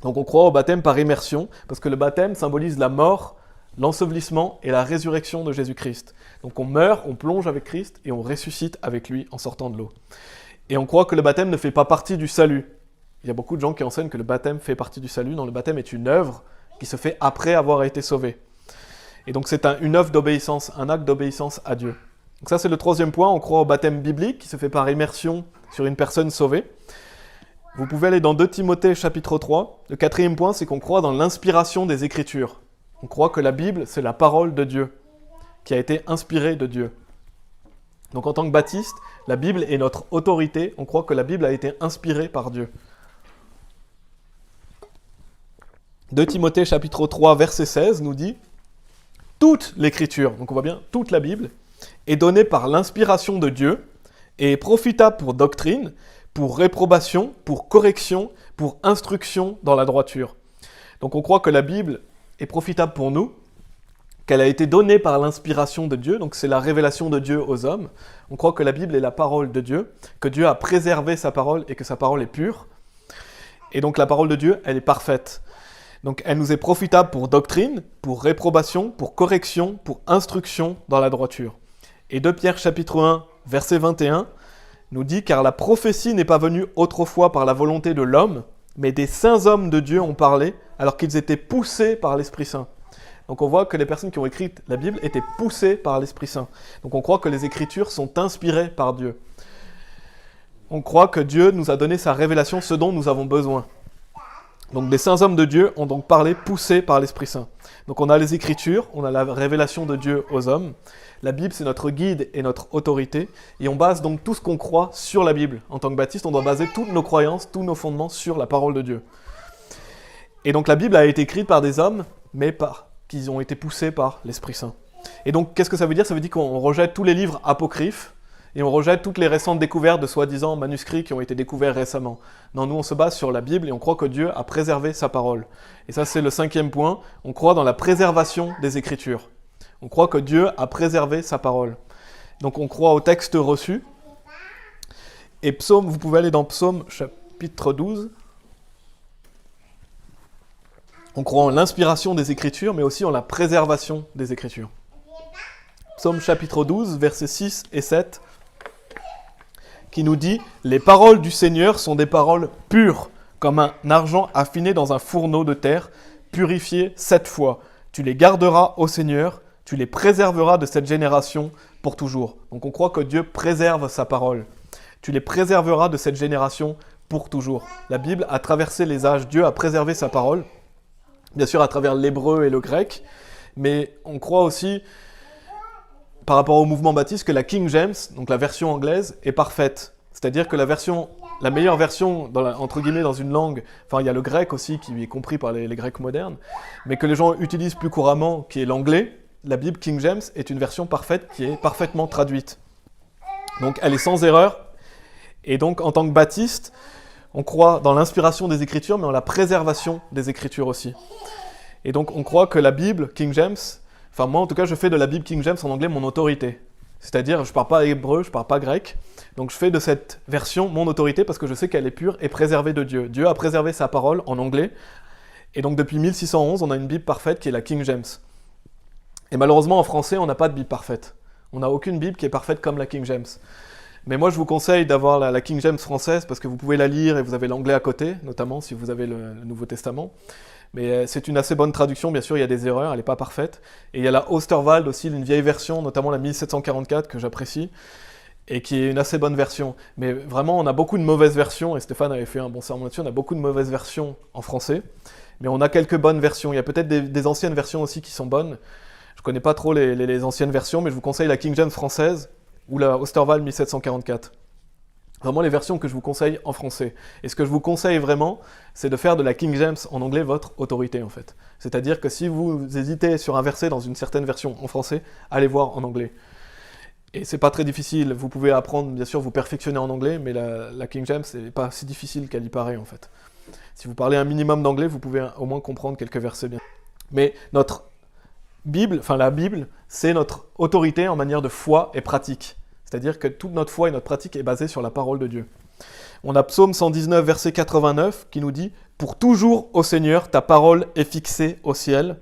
Donc on croit au baptême par immersion, parce que le baptême symbolise la mort, l'ensevelissement et la résurrection de Jésus-Christ. Donc on meurt, on plonge avec Christ et on ressuscite avec lui en sortant de l'eau. Et on croit que le baptême ne fait pas partie du salut. Il y a beaucoup de gens qui enseignent que le baptême fait partie du salut. Non, le baptême est une œuvre qui se fait après avoir été sauvé. Et donc c'est une œuvre d'obéissance, un acte d'obéissance à Dieu. Donc ça c'est le troisième point, on croit au baptême biblique qui se fait par immersion sur une personne sauvée. Vous pouvez aller dans 2 Timothée chapitre 3. Le quatrième point, c'est qu'on croit dans l'inspiration des Écritures. On croit que la Bible, c'est la parole de Dieu, qui a été inspirée de Dieu. Donc en tant que baptiste, la Bible est notre autorité. On croit que la Bible a été inspirée par Dieu. 2 Timothée chapitre 3, verset 16 nous dit « Toute l'Écriture, donc on voit bien, toute la Bible, est donnée par l'inspiration de Dieu et est profitable pour doctrine, pour réprobation, pour correction, pour instruction dans la droiture. » Donc on croit que la Bible est profitable pour nous, qu'elle a été donnée par l'inspiration de Dieu, donc c'est la révélation de Dieu aux hommes. On croit que la Bible est la parole de Dieu, que Dieu a préservé sa parole et que sa parole est pure. Et donc la parole de Dieu, elle est parfaite. Donc elle nous est profitable pour doctrine, pour réprobation, pour correction, pour instruction dans la droiture. Et 2 Pierre chapitre 1, verset 21, nous dit « Car la prophétie n'est pas venue autrefois par la volonté de l'homme, mais des saints hommes de Dieu ont parlé, alors qu'ils étaient poussés par l'Esprit Saint. » Donc on voit que les personnes qui ont écrit la Bible étaient poussées par l'Esprit Saint. Donc on croit que les Écritures sont inspirées par Dieu. On croit que Dieu nous a donné sa révélation, ce dont nous avons besoin. Donc des saints hommes de Dieu ont donc parlé poussés par l'Esprit Saint. Donc on a les Écritures, on a la révélation de Dieu aux hommes. La Bible, c'est notre guide et notre autorité. Et on base donc tout ce qu'on croit sur la Bible. En tant que baptiste, on doit baser toutes nos croyances, tous nos fondements sur la parole de Dieu. Et donc la Bible a été écrite par des hommes, mais qu'ils ont été poussés par l'Esprit Saint. Et donc qu'est-ce que ça veut dire ? Ça veut dire qu'on rejette tous les livres apocryphes et on rejette toutes les récentes découvertes de soi-disant manuscrits qui ont été découverts récemment. Non, nous on se base sur la Bible et on croit que Dieu a préservé sa parole. Et ça c'est le 5e point, on croit dans la préservation des Écritures. On croit que Dieu a préservé sa parole. Donc on croit au texte reçu. Et Psaume, vous pouvez aller dans Psaume chapitre 12. On croit en l'inspiration des Écritures, mais aussi en la préservation des Écritures. Psaume chapitre 12, versets 6 et 7, qui nous dit « Les paroles du Seigneur sont des paroles pures, comme un argent affiné dans un fourneau de terre, purifié 7 fois. Tu les garderas au Seigneur, tu les préserveras de cette génération pour toujours. Donc on croit que Dieu préserve sa parole. Tu les préserveras de cette génération pour toujours. La Bible a traversé les âges, Dieu a préservé sa parole, bien sûr à travers l'hébreu et le grec, mais on croit aussi, par rapport au mouvement baptiste, que la King James, donc la version anglaise, est parfaite. C'est-à-dire que la meilleure version, entre guillemets, dans une langue, enfin il y a le grec aussi qui est compris par les Grecs modernes, mais que les gens utilisent plus couramment, qui est l'anglais, la Bible King James est une version parfaite qui est parfaitement traduite. Donc elle est sans erreur, et donc en tant que baptiste, on croit dans l'inspiration des Écritures, mais en la préservation des Écritures aussi. Et donc on croit que la Bible King James, enfin moi en tout cas je fais de la Bible King James en anglais mon autorité. C'est-à-dire je ne parle pas hébreu, je ne parle pas grec, donc je fais de cette version mon autorité parce que je sais qu'elle est pure et préservée de Dieu. Dieu a préservé sa parole en anglais, et donc depuis 1611 on a une Bible parfaite qui est la King James. Et malheureusement en français on n'a pas de Bible parfaite. On n'a aucune Bible qui est parfaite comme la King James. Mais moi, je vous conseille d'avoir la King James française parce que vous pouvez la lire et vous avez l'anglais à côté, notamment si vous avez le Nouveau Testament. Mais c'est une assez bonne traduction, bien sûr, il y a des erreurs, elle n'est pas parfaite. Et il y a la Osterwald aussi, une vieille version, notamment la 1744 que j'apprécie, et qui est une assez bonne version. Mais vraiment, on a beaucoup de mauvaises versions, et Stéphane avait fait un bon sermon là-dessus, on a beaucoup de mauvaises versions en français, mais on a quelques bonnes versions. Il y a peut-être des anciennes versions aussi qui sont bonnes. Je ne connais pas trop les anciennes versions, mais je vous conseille la King James française, ou la Osterwald 1744. Vraiment les versions que je vous conseille en français. Et ce que je vous conseille vraiment, c'est de faire de la King James en anglais votre autorité en fait. C'est-à-dire que si vous hésitez sur un verset dans une certaine version en français, allez voir en anglais. Et c'est pas très difficile, vous pouvez apprendre, bien sûr, vous perfectionner en anglais, mais la King James, c'est pas si difficile qu'elle y paraît en fait. Si vous parlez un minimum d'anglais, vous pouvez au moins comprendre quelques versets bien. Mais notre Bible, enfin la Bible, c'est notre autorité en manière de foi et pratique. C'est-à-dire que toute notre foi et notre pratique est basée sur la parole de Dieu. On a Psaume 119, verset 89, qui nous dit « Pour toujours, ô Seigneur, ta parole est fixée au ciel ».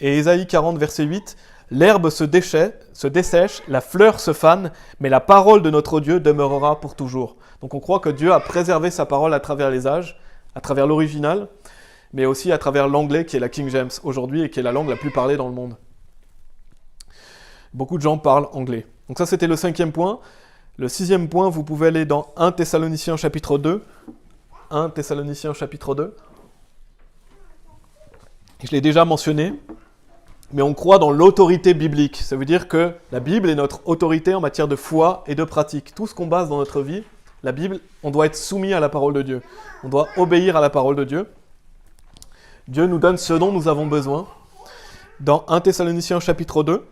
Et Ésaïe 40, verset 8, « L'herbe se dessèche, la fleur se fane, mais la parole de notre Dieu demeurera pour toujours. » Donc on croit que Dieu a préservé sa parole à travers les âges, à travers l'original, mais aussi à travers l'anglais qui est la King James aujourd'hui et qui est la langue la plus parlée dans le monde. Beaucoup de gens parlent anglais. Donc ça, c'était le 5e point. Le 6e point, vous pouvez aller dans 1 Thessaloniciens chapitre 2. 1 Thessaloniciens chapitre 2. Je l'ai déjà mentionné, mais on croit dans l'autorité biblique. Ça veut dire que la Bible est notre autorité en matière de foi et de pratique. Tout ce qu'on base dans notre vie, la Bible, on doit être soumis à la parole de Dieu. On doit obéir à la parole de Dieu. Dieu nous donne ce dont nous avons besoin. Dans 1 Thessaloniciens chapitre 2,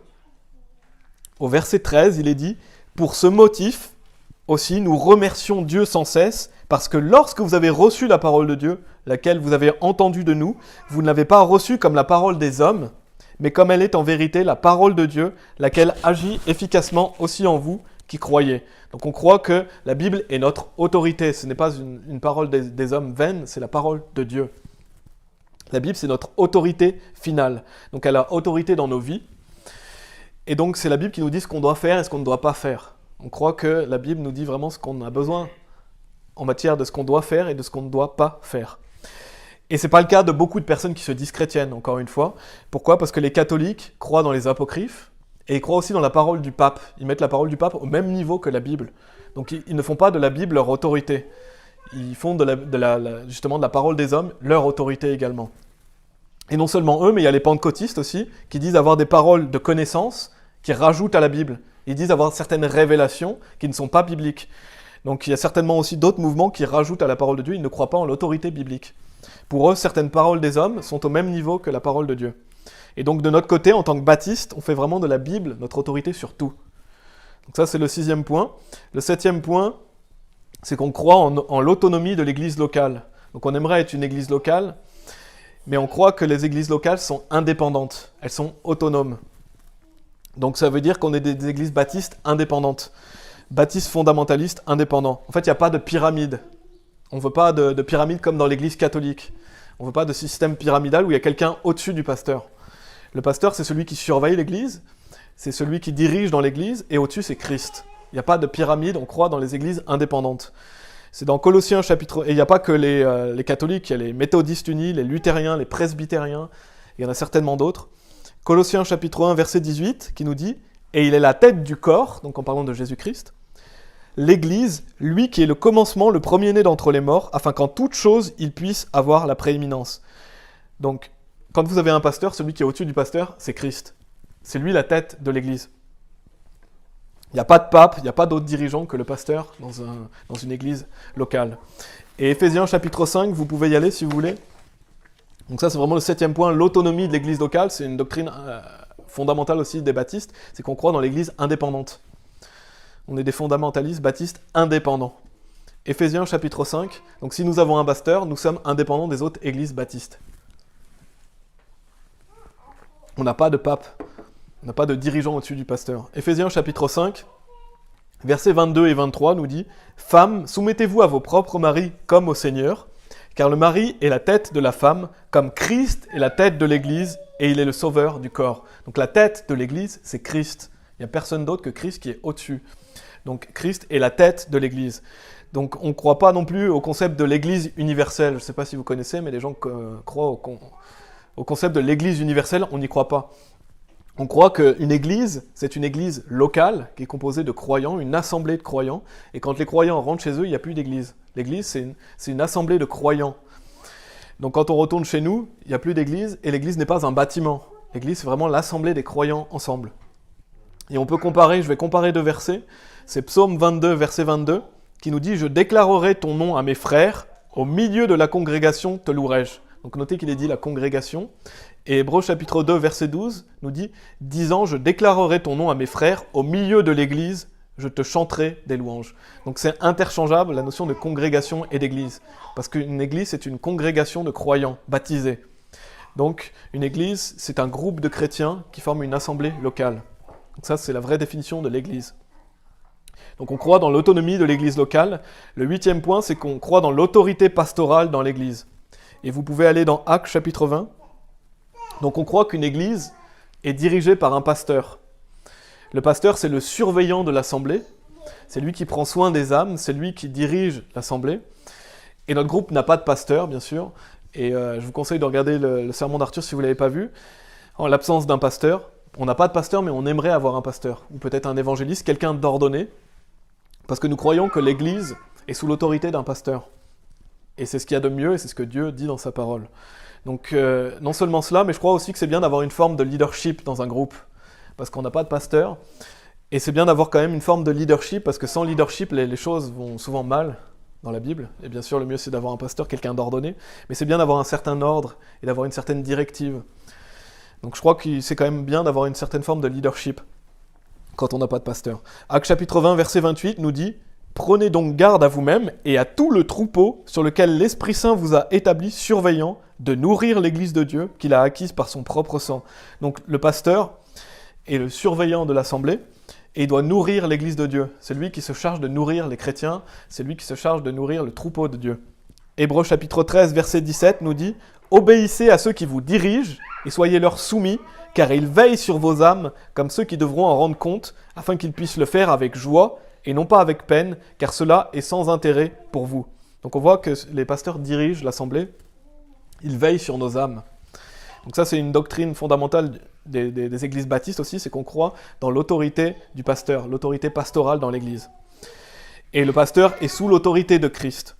au verset 13, il est dit « Pour ce motif aussi, nous remercions Dieu sans cesse, parce que lorsque vous avez reçu la parole de Dieu, laquelle vous avez entendue de nous, vous ne l'avez pas reçue comme la parole des hommes, mais comme elle est en vérité la parole de Dieu, laquelle agit efficacement aussi en vous qui croyez. » Donc on croit que la Bible est notre autorité. Ce n'est pas une parole des hommes vaine, c'est la parole de Dieu. La Bible, c'est notre autorité finale. Donc elle a autorité dans nos vies. Et donc c'est la Bible qui nous dit ce qu'on doit faire et ce qu'on ne doit pas faire. On croit que la Bible nous dit vraiment ce qu'on a besoin en matière de ce qu'on doit faire et de ce qu'on ne doit pas faire. Et ce n'est pas le cas de beaucoup de personnes qui se disent chrétiennes, encore une fois. Pourquoi ? Parce que les catholiques croient dans les apocryphes et ils croient aussi dans la parole du pape. Ils mettent la parole du pape au même niveau que la Bible. Donc ils ne font pas de la Bible leur autorité. Ils font justement de la parole des hommes leur autorité également. Et non seulement eux, mais il y a les pentecôtistes aussi, qui disent avoir des paroles de connaissance qui rajoutent à la Bible. Ils disent avoir certaines révélations qui ne sont pas bibliques. Donc il y a certainement aussi d'autres mouvements qui rajoutent à la parole de Dieu, ils ne croient pas en l'autorité biblique. Pour eux, certaines paroles des hommes sont au même niveau que la parole de Dieu. Et donc de notre côté, en tant que baptiste, on fait vraiment de la Bible notre autorité sur tout. Donc ça, c'est le 6e point. Le 7e point, c'est qu'on croit en l'autonomie de l'église locale. Donc on aimerait être une église locale, mais on croit que les églises locales sont indépendantes, elles sont autonomes. Donc ça veut dire qu'on est des églises baptistes indépendantes, baptistes fondamentalistes indépendants. En fait, il n'y a pas de pyramide. On ne veut pas de pyramide comme dans l'église catholique. On ne veut pas de système pyramidal où il y a quelqu'un au-dessus du pasteur. Le pasteur, c'est celui qui surveille l'église, c'est celui qui dirige dans l'église, et au-dessus, c'est Christ. Il n'y a pas de pyramide, on croit dans les églises indépendantes. C'est dans Colossiens chapitre... Et il n'y a pas que les catholiques, il y a les méthodistes unis, les luthériens, les presbytériens, il y en a certainement d'autres. Colossiens chapitre 1, verset 18, qui nous dit « Et il est la tête du corps », donc en parlant de Jésus-Christ, « l'Église, lui qui est le commencement, le premier-né d'entre les morts, afin qu'en toute chose, il puisse avoir la prééminence. » Donc, quand vous avez un pasteur, celui qui est au-dessus du pasteur, c'est Christ. C'est lui la tête de l'Église. Il n'y a pas de pape, il n'y a pas d'autre dirigeant que le pasteur dans une église locale. Et Éphésiens chapitre 5, vous pouvez y aller si vous voulez. Donc ça, c'est vraiment le 7e point, l'autonomie de l'église locale. C'est une doctrine fondamentale aussi des baptistes, c'est qu'on croit dans l'église indépendante. On est des fondamentalistes baptistes indépendants. Éphésiens chapitre 5, donc si nous avons un pasteur, nous sommes indépendants des autres églises baptistes. On n'a pas de pape. On n'a pas de dirigeant au-dessus du pasteur. Éphésiens chapitre 5, versets 22 et 23 nous dit « Femmes, soumettez-vous à vos propres maris comme au Seigneur, car le mari est la tête de la femme, comme Christ est la tête de l'Église, et il est le sauveur du corps. » Donc la tête de l'Église, c'est Christ. Il n'y a personne d'autre que Christ qui est au-dessus. Donc Christ est la tête de l'Église. Donc on ne croit pas non plus au concept de l'Église universelle. Je ne sais pas si vous connaissez, mais les gens croient au concept de l'Église universelle, on n'y croit pas. On croit qu'une église, c'est une église locale qui est composée de croyants, une assemblée de croyants, et quand les croyants rentrent chez eux, il n'y a plus d'église. L'église, c'est une assemblée de croyants. Donc quand on retourne chez nous, il n'y a plus d'église, et l'église n'est pas un bâtiment. L'église, c'est vraiment l'assemblée des croyants ensemble. Et on peut comparer, je vais comparer 2 versets, c'est Psaume 22, verset 22, qui nous dit « Je déclarerai ton nom à mes frères, au milieu de la congrégation te louerai-je ». Donc notez qu'il est dit la congrégation. Et Hébreux chapitre 2, verset 12 nous dit « Disant, je déclarerai ton nom à mes frères, au milieu de l'église, je te chanterai des louanges. » Donc c'est interchangeable, la notion de congrégation et d'église. Parce qu'une église, c'est une congrégation de croyants, baptisés. Donc une église, c'est un groupe de chrétiens qui forment une assemblée locale. Donc ça, c'est la vraie définition de l'église. Donc on croit dans l'autonomie de l'église locale. Le 8e point, c'est qu'on croit dans l'autorité pastorale dans l'église. Et vous pouvez aller dans Actes chapitre 20. Donc on croit qu'une église est dirigée par un pasteur. Le pasteur, c'est le surveillant de l'assemblée. C'est lui qui prend soin des âmes, c'est lui qui dirige l'assemblée. Et notre groupe n'a pas de pasteur, bien sûr. Et je vous conseille de regarder le sermon d'Arthur si vous ne l'avez pas vu. En l'absence d'un pasteur, on n'a pas de pasteur, mais on aimerait avoir un pasteur. Ou peut-être un évangéliste, quelqu'un d'ordonné. Parce que nous croyons que l'église est sous l'autorité d'un pasteur. Et c'est ce qu'il y a de mieux, et c'est ce que Dieu dit dans sa parole. Donc non seulement cela, mais je crois aussi que c'est bien d'avoir une forme de leadership dans un groupe, parce qu'on n'a pas de pasteur, et c'est bien d'avoir quand même une forme de leadership, parce que sans leadership, les choses vont souvent mal dans la Bible, et bien sûr le mieux c'est d'avoir un pasteur, quelqu'un d'ordonné, mais c'est bien d'avoir un certain ordre, et d'avoir une certaine directive. Donc je crois que c'est quand même bien d'avoir une certaine forme de leadership, quand on n'a pas de pasteur. Actes chapitre 20, verset 28 nous dit « Prenez donc garde à vous-même et à tout le troupeau sur lequel l'Esprit Saint vous a établi surveillant de nourrir l'Église de Dieu qu'il a acquise par son propre sang. » Donc le pasteur est le surveillant de l'assemblée et il doit nourrir l'Église de Dieu. C'est lui qui se charge de nourrir les chrétiens, c'est lui qui se charge de nourrir le troupeau de Dieu. Hébreux chapitre 13, verset 17 nous dit « Obéissez à ceux qui vous dirigent et soyez leur soumis, car ils veillent sur vos âmes comme ceux qui devront en rendre compte, afin qu'ils puissent le faire avec joie, et non pas avec peine, car cela est sans intérêt pour vous. » Donc on voit que les pasteurs dirigent l'assemblée, ils veillent sur nos âmes. Donc ça c'est une doctrine fondamentale des églises baptistes aussi, c'est qu'on croit dans l'autorité du pasteur, l'autorité pastorale dans l'église. Et le pasteur est sous l'autorité de Christ.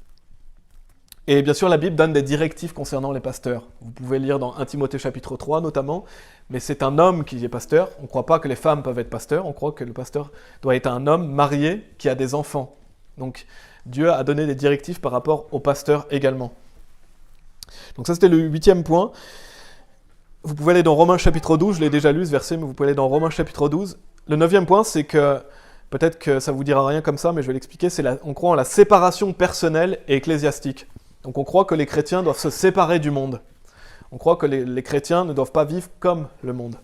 Et bien sûr la Bible donne des directives concernant les pasteurs. Vous pouvez lire dans 1 Timothée chapitre 3 notamment, mais c'est un homme qui est pasteur. On ne croit pas que les femmes peuvent être pasteurs, on croit que le pasteur doit être un homme marié qui a des enfants. Donc Dieu a donné des directives par rapport aux pasteurs également. Donc ça c'était le 8e point. Vous pouvez aller dans Romains chapitre 12, je l'ai déjà lu ce verset, mais vous pouvez aller dans Romains chapitre 12. Le 9e point, c'est que, peut-être que ça vous dira rien comme ça, mais je vais l'expliquer, on croit en la séparation personnelle et ecclésiastique. Donc on croit que les chrétiens doivent se séparer du monde. On croit que les chrétiens ne doivent pas vivre comme le monde.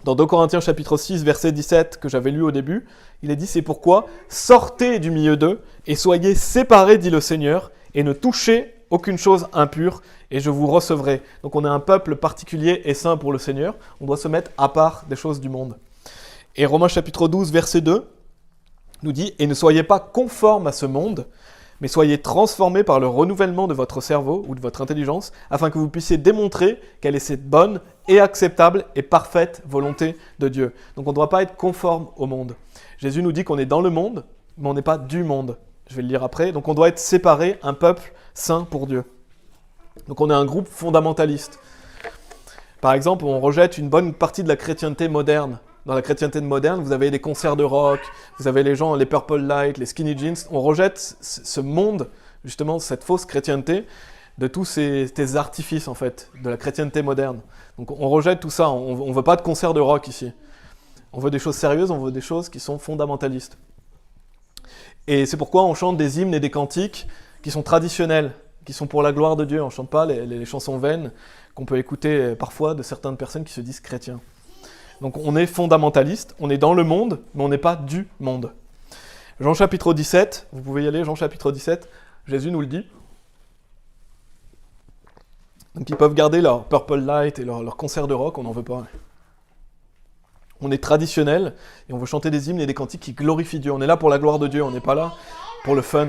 Dans 2 Corinthiens chapitre 6, verset 17, que j'avais lu au début, il est dit « C'est pourquoi sortez du milieu d'eux et soyez séparés, dit le Seigneur, et ne touchez aucune chose impure, et je vous recevrai. » Donc on est un peuple particulier et saint pour le Seigneur, on doit se mettre à part des choses du monde. Et Romains chapitre 12, verset 2, nous dit « Et ne soyez pas conformes à ce monde, mais soyez transformés par le renouvellement de votre cerveau ou de votre intelligence, afin que vous puissiez démontrer quelle est cette bonne et acceptable et parfaite volonté de Dieu. Donc on ne doit pas être conforme au monde. Jésus nous dit qu'on est dans le monde, mais on n'est pas du monde. Je vais le lire après. Donc on doit être séparé, un peuple saint pour Dieu. Donc on est un groupe fondamentaliste. Par exemple, on rejette une bonne partie de la chrétienté moderne. Dans la chrétienté moderne, vous avez des concerts de rock, vous avez les gens, les Purple Light, les Skinny Jeans. On rejette ce monde, justement, cette fausse chrétienté, de tous ces artifices, en fait, de la chrétienté moderne. Donc on rejette tout ça, on ne veut pas de concerts de rock ici. On veut des choses sérieuses, on veut des choses qui sont fondamentalistes. Et c'est pourquoi on chante des hymnes et des cantiques qui sont traditionnels, qui sont pour la gloire de Dieu. On ne chante pas les chansons vaines qu'on peut écouter parfois de certaines personnes qui se disent chrétiens. Donc on est fondamentaliste, on est dans le monde, mais on n'est pas du monde. Jean chapitre 17, vous pouvez y aller, Jean chapitre 17, Jésus nous le dit. Donc ils peuvent garder leur Purple Light et leur concert de rock, on n'en veut pas. On est traditionnel et on veut chanter des hymnes et des cantiques qui glorifient Dieu. On est là pour la gloire de Dieu, on n'est pas là pour le fun.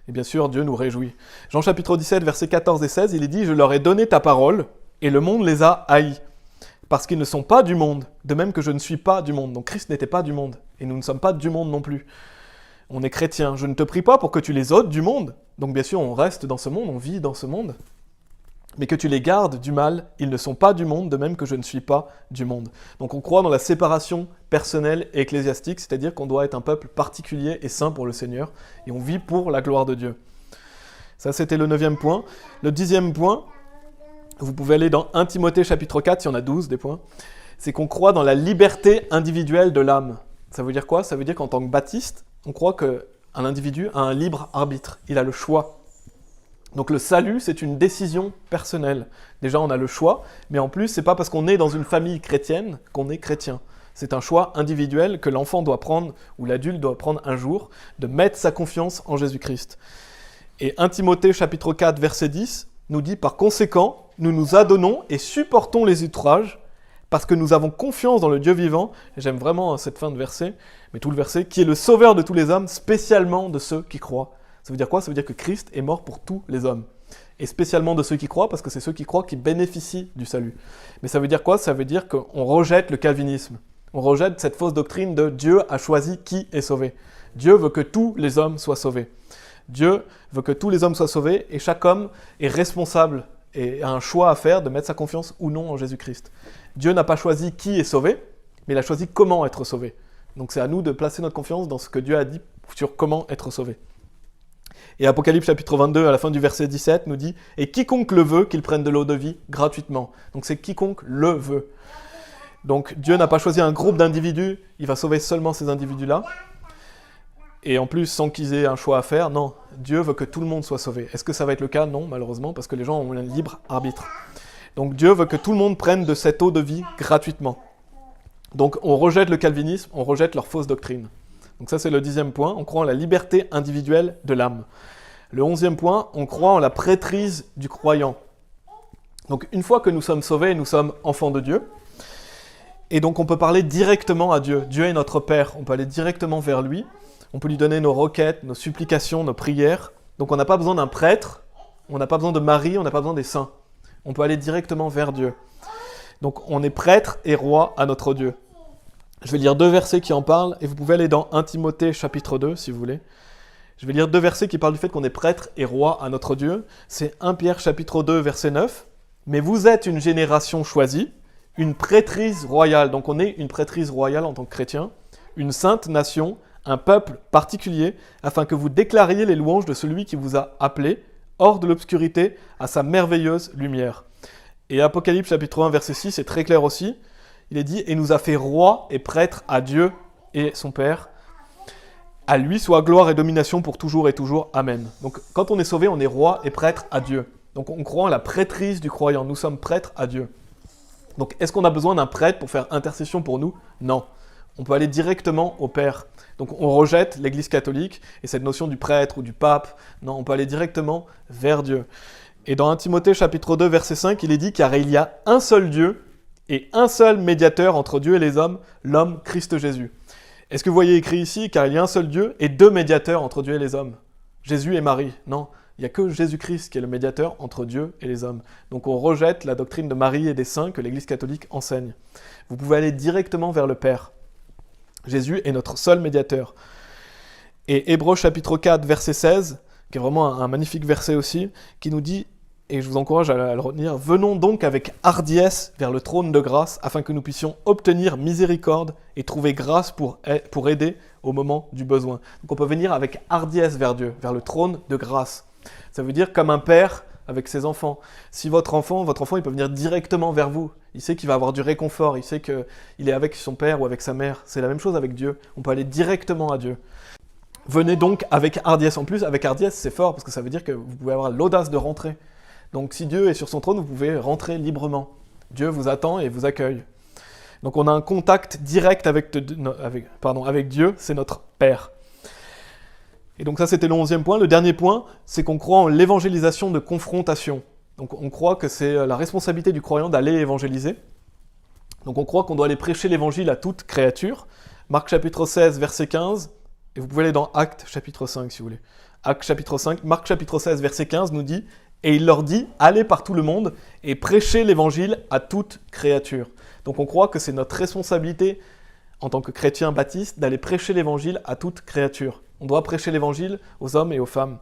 Et bien sûr, Dieu nous réjouit. Jean chapitre 17, versets 14 et 16, il est dit « Je leur ai donné ta parole, et le monde les a haïs, parce qu'ils ne sont pas du monde, de même que je ne suis pas du monde. » Donc Christ n'était pas du monde, et nous ne sommes pas du monde non plus. On est chrétiens. Je ne te prie pas pour que tu les ôtes du monde. Donc bien sûr, on reste dans ce monde, on vit dans ce monde. Mais que tu les gardes du mal, ils ne sont pas du monde, de même que je ne suis pas du monde. Donc on croit dans la séparation personnelle et ecclésiastique, c'est-à-dire qu'on doit être un peuple particulier et saint pour le Seigneur, et on vit pour la gloire de Dieu. Ça, c'était le 9e point. Le 10e point, vous pouvez aller dans 1 Timothée chapitre 4, il y en a 12 des points, c'est qu'on croit dans la liberté individuelle de l'âme. Ça veut dire quoi ? Ça veut dire qu'en tant que baptiste, on croit qu'un individu a un libre arbitre, il a le choix. Donc le salut, c'est une décision personnelle. Déjà, on a le choix, mais en plus, c'est pas parce qu'on est dans une famille chrétienne qu'on est chrétien. C'est un choix individuel que l'enfant doit prendre, ou l'adulte doit prendre un jour, de mettre sa confiance en Jésus-Christ. Et 1 Timothée chapitre 4, verset 10, nous dit « Par conséquent, nous nous adonnons et supportons les outrages, parce que nous avons confiance dans le Dieu vivant, et j'aime vraiment cette fin de verset, mais tout le verset, qui est le sauveur de tous les hommes, spécialement de ceux qui croient. » Ça veut dire quoi ? Ça veut dire que Christ est mort pour tous les hommes. Et spécialement de ceux qui croient, parce que c'est ceux qui croient qui bénéficient du salut. Mais ça veut dire quoi ? Ça veut dire qu'on rejette le calvinisme. On rejette cette fausse doctrine de Dieu a choisi qui est sauvé. Dieu veut que tous les hommes soient sauvés. Dieu veut que tous les hommes soient sauvés, et chaque homme est responsable et a un choix à faire de mettre sa confiance ou non en Jésus-Christ. Dieu n'a pas choisi qui est sauvé, mais il a choisi comment être sauvé. Donc c'est à nous de placer notre confiance dans ce que Dieu a dit sur comment être sauvé. Et Apocalypse chapitre 22, à la fin du verset 17, nous dit « Et quiconque le veut, qu'il prenne de l'eau de vie gratuitement. » Donc c'est quiconque le veut. Donc Dieu n'a pas choisi un groupe d'individus, il va sauver seulement ces individus-là. Et en plus, sans qu'ils aient un choix à faire, non, Dieu veut que tout le monde soit sauvé. Est-ce que ça va être le cas ? Non, malheureusement, parce que les gens ont un libre arbitre. Donc Dieu veut que tout le monde prenne de cette eau de vie gratuitement. Donc on rejette le calvinisme, on rejette leur fausse doctrine. Donc ça c'est le 10e point, on croit en la liberté individuelle de l'âme. Le 11e point, on croit en la prêtrise du croyant. Donc une fois que nous sommes sauvés, nous sommes enfants de Dieu. Et donc on peut parler directement à Dieu. Dieu est notre Père, on peut aller directement vers lui. On peut lui donner nos requêtes, nos supplications, nos prières. Donc on n'a pas besoin d'un prêtre, on n'a pas besoin de Marie, on n'a pas besoin des saints. On peut aller directement vers Dieu. Donc on est prêtre et roi à notre Dieu. Je vais lire 2 versets qui en parlent, et vous pouvez aller dans 1 Timothée chapitre 2, si vous voulez. Je vais lire 2 versets qui parlent du fait qu'on est prêtre et roi à notre Dieu. C'est 1 Pierre chapitre 2, verset 9. « Mais vous êtes une génération choisie, une prêtrise royale. » Donc on est une prêtrise royale en tant que chrétien. « Une sainte nation, un peuple particulier, afin que vous déclariez les louanges de celui qui vous a appelé, hors de l'obscurité, à sa merveilleuse lumière. » Et Apocalypse chapitre 1, verset 6, c'est très clair aussi. Il est dit « Et nous a fait roi et prêtre à Dieu et son Père. À lui soit gloire et domination pour toujours et toujours. Amen. » Donc quand on est sauvé, on est roi et prêtre à Dieu. Donc on croit en la prêtrise du croyant. Nous sommes prêtres à Dieu. Donc est-ce qu'on a besoin d'un prêtre pour faire intercession pour nous ? Non. On peut aller directement au Père. Donc on rejette l'Église catholique et cette notion du prêtre ou du pape. Non, on peut aller directement vers Dieu. Et dans 1 Timothée chapitre 2, verset 5, il est dit « Car il y a un seul Dieu et un seul médiateur entre Dieu et les hommes, l'homme Christ Jésus. » Est-ce que vous voyez écrit ici, car il y a un seul Dieu et deux médiateurs entre Dieu et les hommes, Jésus et Marie? Non, il n'y a que Jésus-Christ qui est le médiateur entre Dieu et les hommes. Donc on rejette la doctrine de Marie et des saints que l'Église catholique enseigne. Vous pouvez aller directement vers le Père. Jésus est notre seul médiateur. Et Hébreux chapitre 4, verset 16, qui est vraiment un magnifique verset aussi, qui nous dit, et je vous encourage à le retenir, « Venons donc avec hardiesse vers le trône de grâce, afin que nous puissions obtenir miséricorde et trouver grâce pour aider au moment du besoin. » Donc on peut venir avec hardiesse vers Dieu, vers le trône de grâce. Ça veut dire comme un père avec ses enfants. Si votre enfant, il peut venir directement vers vous. Il sait qu'il va avoir du réconfort, il sait qu'il est avec son père ou avec sa mère. C'est la même chose avec Dieu. On peut aller directement à Dieu. Venez donc avec hardiesse. En plus, avec hardiesse, c'est fort, parce que ça veut dire que vous pouvez avoir l'audace de rentrer. Donc si Dieu est sur son trône, vous pouvez rentrer librement. Dieu vous attend et vous accueille. Donc on a un contact direct avec Dieu, c'est notre Père. Et donc ça, c'était le 11e point. Le dernier point, c'est qu'on croit en l'évangélisation de confrontation. Donc on croit que c'est la responsabilité du croyant d'aller évangéliser. Donc on croit qu'on doit aller prêcher l'évangile à toute créature. Marc chapitre 16, verset 15, et vous pouvez aller dans Actes chapitre 5 si vous voulez. Actes chapitre 5, Marc chapitre 16, verset 15 nous dit « Et il leur dit, allez par tout le monde et prêchez l'évangile à toute créature. » Donc on croit que c'est notre responsabilité en tant que chrétien baptiste d'aller prêcher l'évangile à toute créature. On doit prêcher l'évangile aux hommes et aux femmes.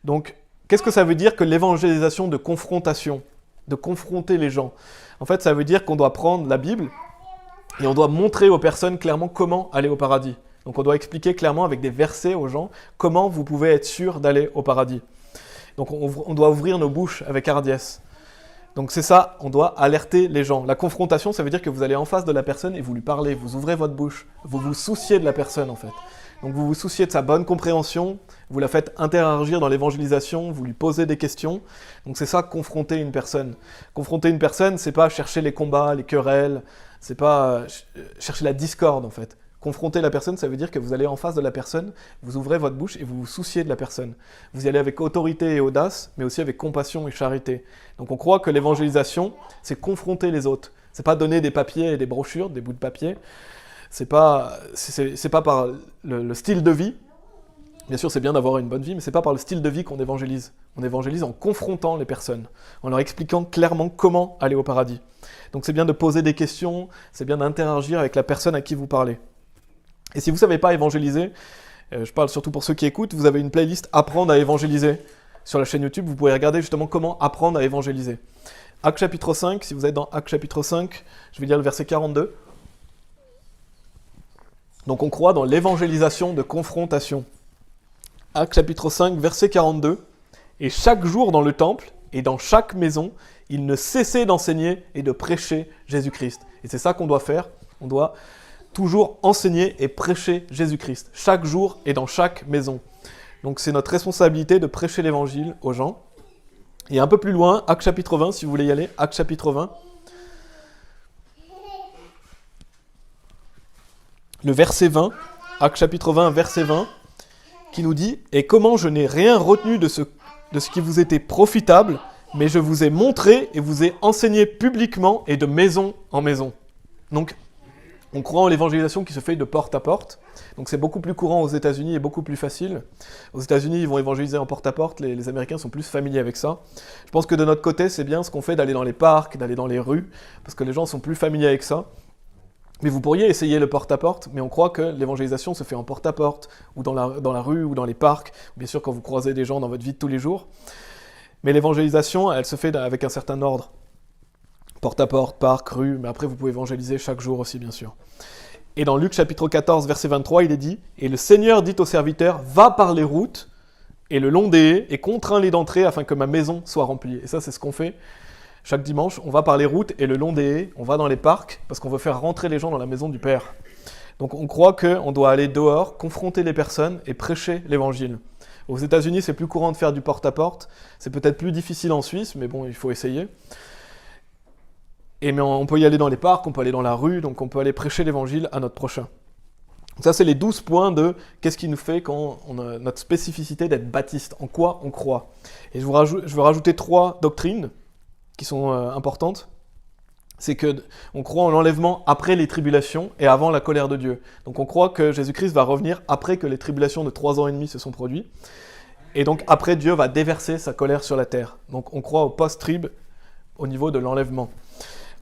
Donc, qu'est-ce que ça veut dire que l'évangélisation de confrontation, de confronter les gens? En fait, ça veut dire qu'on doit prendre la Bible et on doit montrer aux personnes clairement comment aller au paradis. Donc on doit expliquer clairement avec des versets aux gens comment vous pouvez être sûr d'aller au paradis. Donc on doit ouvrir nos bouches avec hardiesse. Donc c'est ça, on doit alerter les gens. La confrontation, ça veut dire que vous allez en face de la personne et vous lui parlez, vous ouvrez votre bouche, vous vous souciez de la personne en fait. Donc vous vous souciez de sa bonne compréhension, vous la faites interagir dans l'évangélisation, vous lui posez des questions. Donc c'est ça, confronter une personne. Confronter une personne, c'est pas chercher les combats, les querelles, c'est pas chercher la discorde en fait. Confronter la personne, ça veut dire que vous allez en face de la personne, vous ouvrez votre bouche et vous vous souciez de la personne. Vous y allez avec autorité et audace, mais aussi avec compassion et charité. Donc on croit que l'évangélisation, c'est confronter les autres. C'est pas donner des papiers et des brochures, des bouts de papier. C'est pas par le style de vie. Bien sûr, c'est bien d'avoir une bonne vie, mais c'est pas par le style de vie qu'on évangélise. On évangélise en confrontant les personnes, en leur expliquant clairement comment aller au paradis. Donc c'est bien de poser des questions, c'est bien d'interagir avec la personne à qui vous parlez. Et si vous ne savez pas évangéliser, je parle surtout pour ceux qui écoutent, vous avez une playlist « Apprendre à évangéliser » sur la chaîne YouTube. Vous pouvez regarder justement comment apprendre à évangéliser. Actes chapitre 5, si vous êtes dans Actes chapitre 5, je vais lire le verset 42. Donc on croit dans l'évangélisation de confrontation. Actes chapitre 5, verset 42. « Et chaque jour dans le temple et dans chaque maison, il ne cessait d'enseigner et de prêcher Jésus-Christ. » Et c'est ça qu'on doit faire. On doit toujours enseigner et prêcher Jésus-Christ, chaque jour et dans chaque maison. Donc c'est notre responsabilité de prêcher l'évangile aux gens. Et un peu plus loin, Actes chapitre 20, si vous voulez y aller, Actes chapitre 20. Le verset 20, Actes chapitre 20, verset 20, qui nous dit « Et comment je n'ai rien retenu de ce qui vous était profitable, mais je vous ai montré et vous ai enseigné publiquement et de maison en maison. » Donc, on croit en l'évangélisation qui se fait de porte à porte. Donc c'est beaucoup plus courant aux États-Unis et beaucoup plus facile. Aux États-Unis, ils vont évangéliser en porte à porte. Les Américains sont plus familiers avec ça. Je pense que de notre côté, c'est bien ce qu'on fait d'aller dans les parcs, d'aller dans les rues, parce que les gens sont plus familiers avec ça. Mais vous pourriez essayer le porte-à-porte, mais on croit que l'évangélisation se fait en porte-à-porte, ou dans la rue, ou dans les parcs, bien sûr quand vous croisez des gens dans votre vie de tous les jours. Mais l'évangélisation, elle se fait avec un certain ordre. Porte-à-porte, parc, rue, mais après vous pouvez évangéliser chaque jour aussi, bien sûr. Et dans Luc chapitre 14, verset 23, il est dit « Et le Seigneur dit au serviteur, va par les routes et le long des haies, et contrains-les d'entrer afin que ma maison soit remplie. » Et ça, c'est ce qu'on fait. Chaque dimanche, on va par les routes et le long des haies, on va dans les parcs, parce qu'on veut faire rentrer les gens dans la maison du Père. Donc on croit qu'on doit aller dehors, confronter les personnes et prêcher l'évangile. Aux États-Unis, c'est plus courant de faire du porte-à-porte. C'est peut-être plus difficile en Suisse, mais bon, il faut essayer. Mais on peut y aller dans les parcs, on peut aller dans la rue, donc on peut aller prêcher l'évangile à notre prochain. Donc ça, c'est les 12 points de qu'est-ce qui nous fait quand on a notre spécificité d'être baptiste, en quoi on croit. Et je veux rajouter 3 doctrines qui sont importantes. c'est que on croit en l'enlèvement après les tribulations et avant la colère de Dieu. Donc on croit que Jésus-Christ va revenir après que les tribulations de 3 ans et demi se sont produites. Et donc après, Dieu va déverser sa colère sur la terre. Donc on croit au post-trib au niveau de l'enlèvement.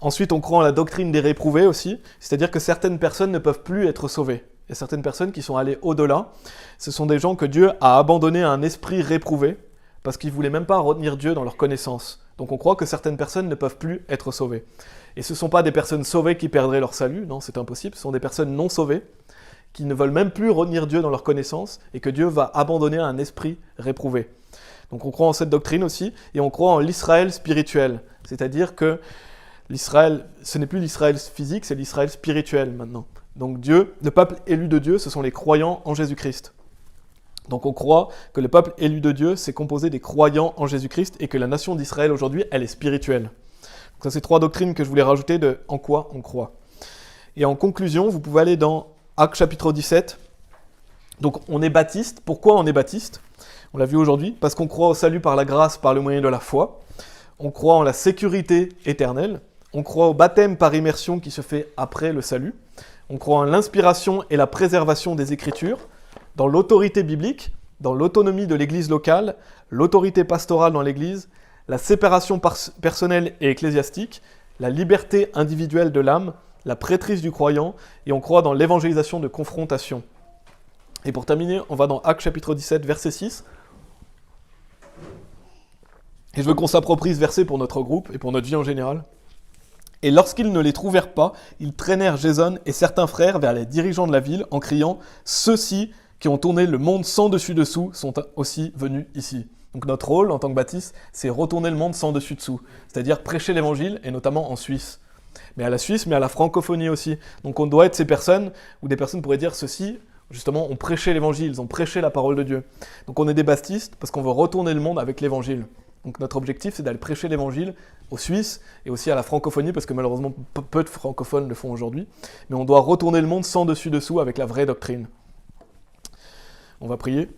Ensuite, on croit en la doctrine des réprouvés aussi, c'est-à-dire que certaines personnes ne peuvent plus être sauvées. Il y a certaines personnes qui sont allées au-delà. Ce sont des gens que Dieu a abandonnés à un esprit réprouvé, parce qu'ils ne voulaient même pas retenir Dieu dans leur connaissance. Donc on croit que certaines personnes ne peuvent plus être sauvées. Et ce ne sont pas des personnes sauvées qui perdraient leur salut, non, c'est impossible, ce sont des personnes non sauvées, qui ne veulent même plus retenir Dieu dans leur connaissance, et que Dieu va abandonner à un esprit réprouvé. Donc on croit en cette doctrine aussi, et on croit en l'Israël spirituel, c'est-à-dire que l'Israël, ce n'est plus l'Israël physique, c'est l'Israël spirituel maintenant. Donc Dieu, le peuple élu de Dieu, ce sont les croyants en Jésus-Christ. Donc on croit que le peuple élu de Dieu, c'est composé des croyants en Jésus-Christ, et que la nation d'Israël aujourd'hui, elle est spirituelle. Donc ça, c'est 3 doctrines que je voulais rajouter de en quoi on croit. Et en conclusion, vous pouvez aller dans Actes chapitre 17. Donc on est baptiste. Pourquoi on est baptiste ? On l'a vu aujourd'hui, parce qu'on croit au salut par la grâce, par le moyen de la foi. On croit en la sécurité éternelle. On croit au baptême par immersion qui se fait après le salut. On croit en l'inspiration et la préservation des Écritures, dans l'autorité biblique, dans l'autonomie de l'Église locale, l'autorité pastorale dans l'Église, la séparation personnelle et ecclésiastique, la liberté individuelle de l'âme, la prêtrise du croyant, et on croit dans l'évangélisation de confrontation. Et pour terminer, on va dans Actes chapitre 17, verset 6. Et je veux qu'on s'approprie ce verset pour notre groupe et pour notre vie en général. « Et lorsqu'ils ne les trouvèrent pas, ils traînèrent Jason et certains frères vers les dirigeants de la ville en criant « Ceux-ci qui ont tourné le monde sans dessus-dessous sont aussi venus ici. » Donc notre rôle en tant que baptiste, c'est retourner le monde sans dessus-dessous, c'est-à-dire prêcher l'évangile, et notamment en Suisse. Mais à la Suisse, mais à la francophonie aussi. Donc on doit être ces personnes, où des personnes pourraient dire ceci, justement, ont prêché l'évangile, ils ont prêché la parole de Dieu. Donc on est des baptistes parce qu'on veut retourner le monde avec l'évangile. Donc notre objectif, c'est d'aller prêcher l'évangile aux Suisses et aussi à la francophonie, parce que malheureusement, peu de francophones le font aujourd'hui. Mais on doit retourner le monde sans dessus-dessous avec la vraie doctrine. On va prier.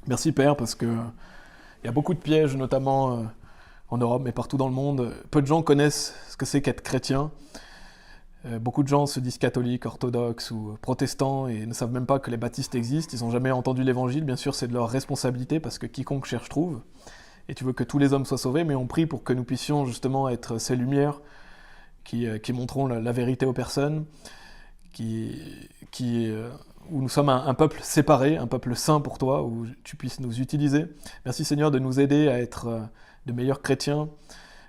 Merci Père, parce que il y a beaucoup de pièges, notamment en Europe, mais partout dans le monde. Peu de gens connaissent ce que c'est qu'être chrétien. Beaucoup de gens se disent catholiques, orthodoxes ou protestants et ne savent même pas que les baptistes existent. Ils n'ont jamais entendu l'évangile. Bien sûr, c'est de leur responsabilité parce que quiconque cherche trouve. Et tu veux que tous les hommes soient sauvés, mais on prie pour que nous puissions justement être ces lumières qui montreront la vérité aux personnes, où nous sommes un peuple séparé, un peuple saint pour toi, où tu puisses nous utiliser. Merci Seigneur de nous aider à être de meilleurs chrétiens,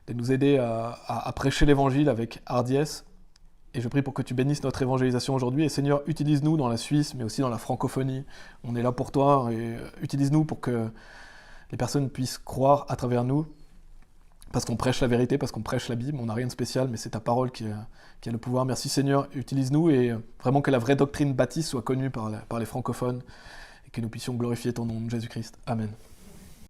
de nous aider à prêcher l'évangile avec hardiesse. Et je prie pour que tu bénisses notre évangélisation aujourd'hui. Et Seigneur, utilise-nous dans la Suisse, mais aussi dans la francophonie. On est là pour toi, et utilise-nous pour que les personnes puissent croire à travers nous, parce qu'on prêche la vérité, parce qu'on prêche la Bible. On n'a rien de spécial, mais c'est ta parole qui a le pouvoir. Merci Seigneur, utilise-nous, et vraiment que la vraie doctrine baptiste soit connue par les francophones, et que nous puissions glorifier ton nom, Jésus-Christ. Amen.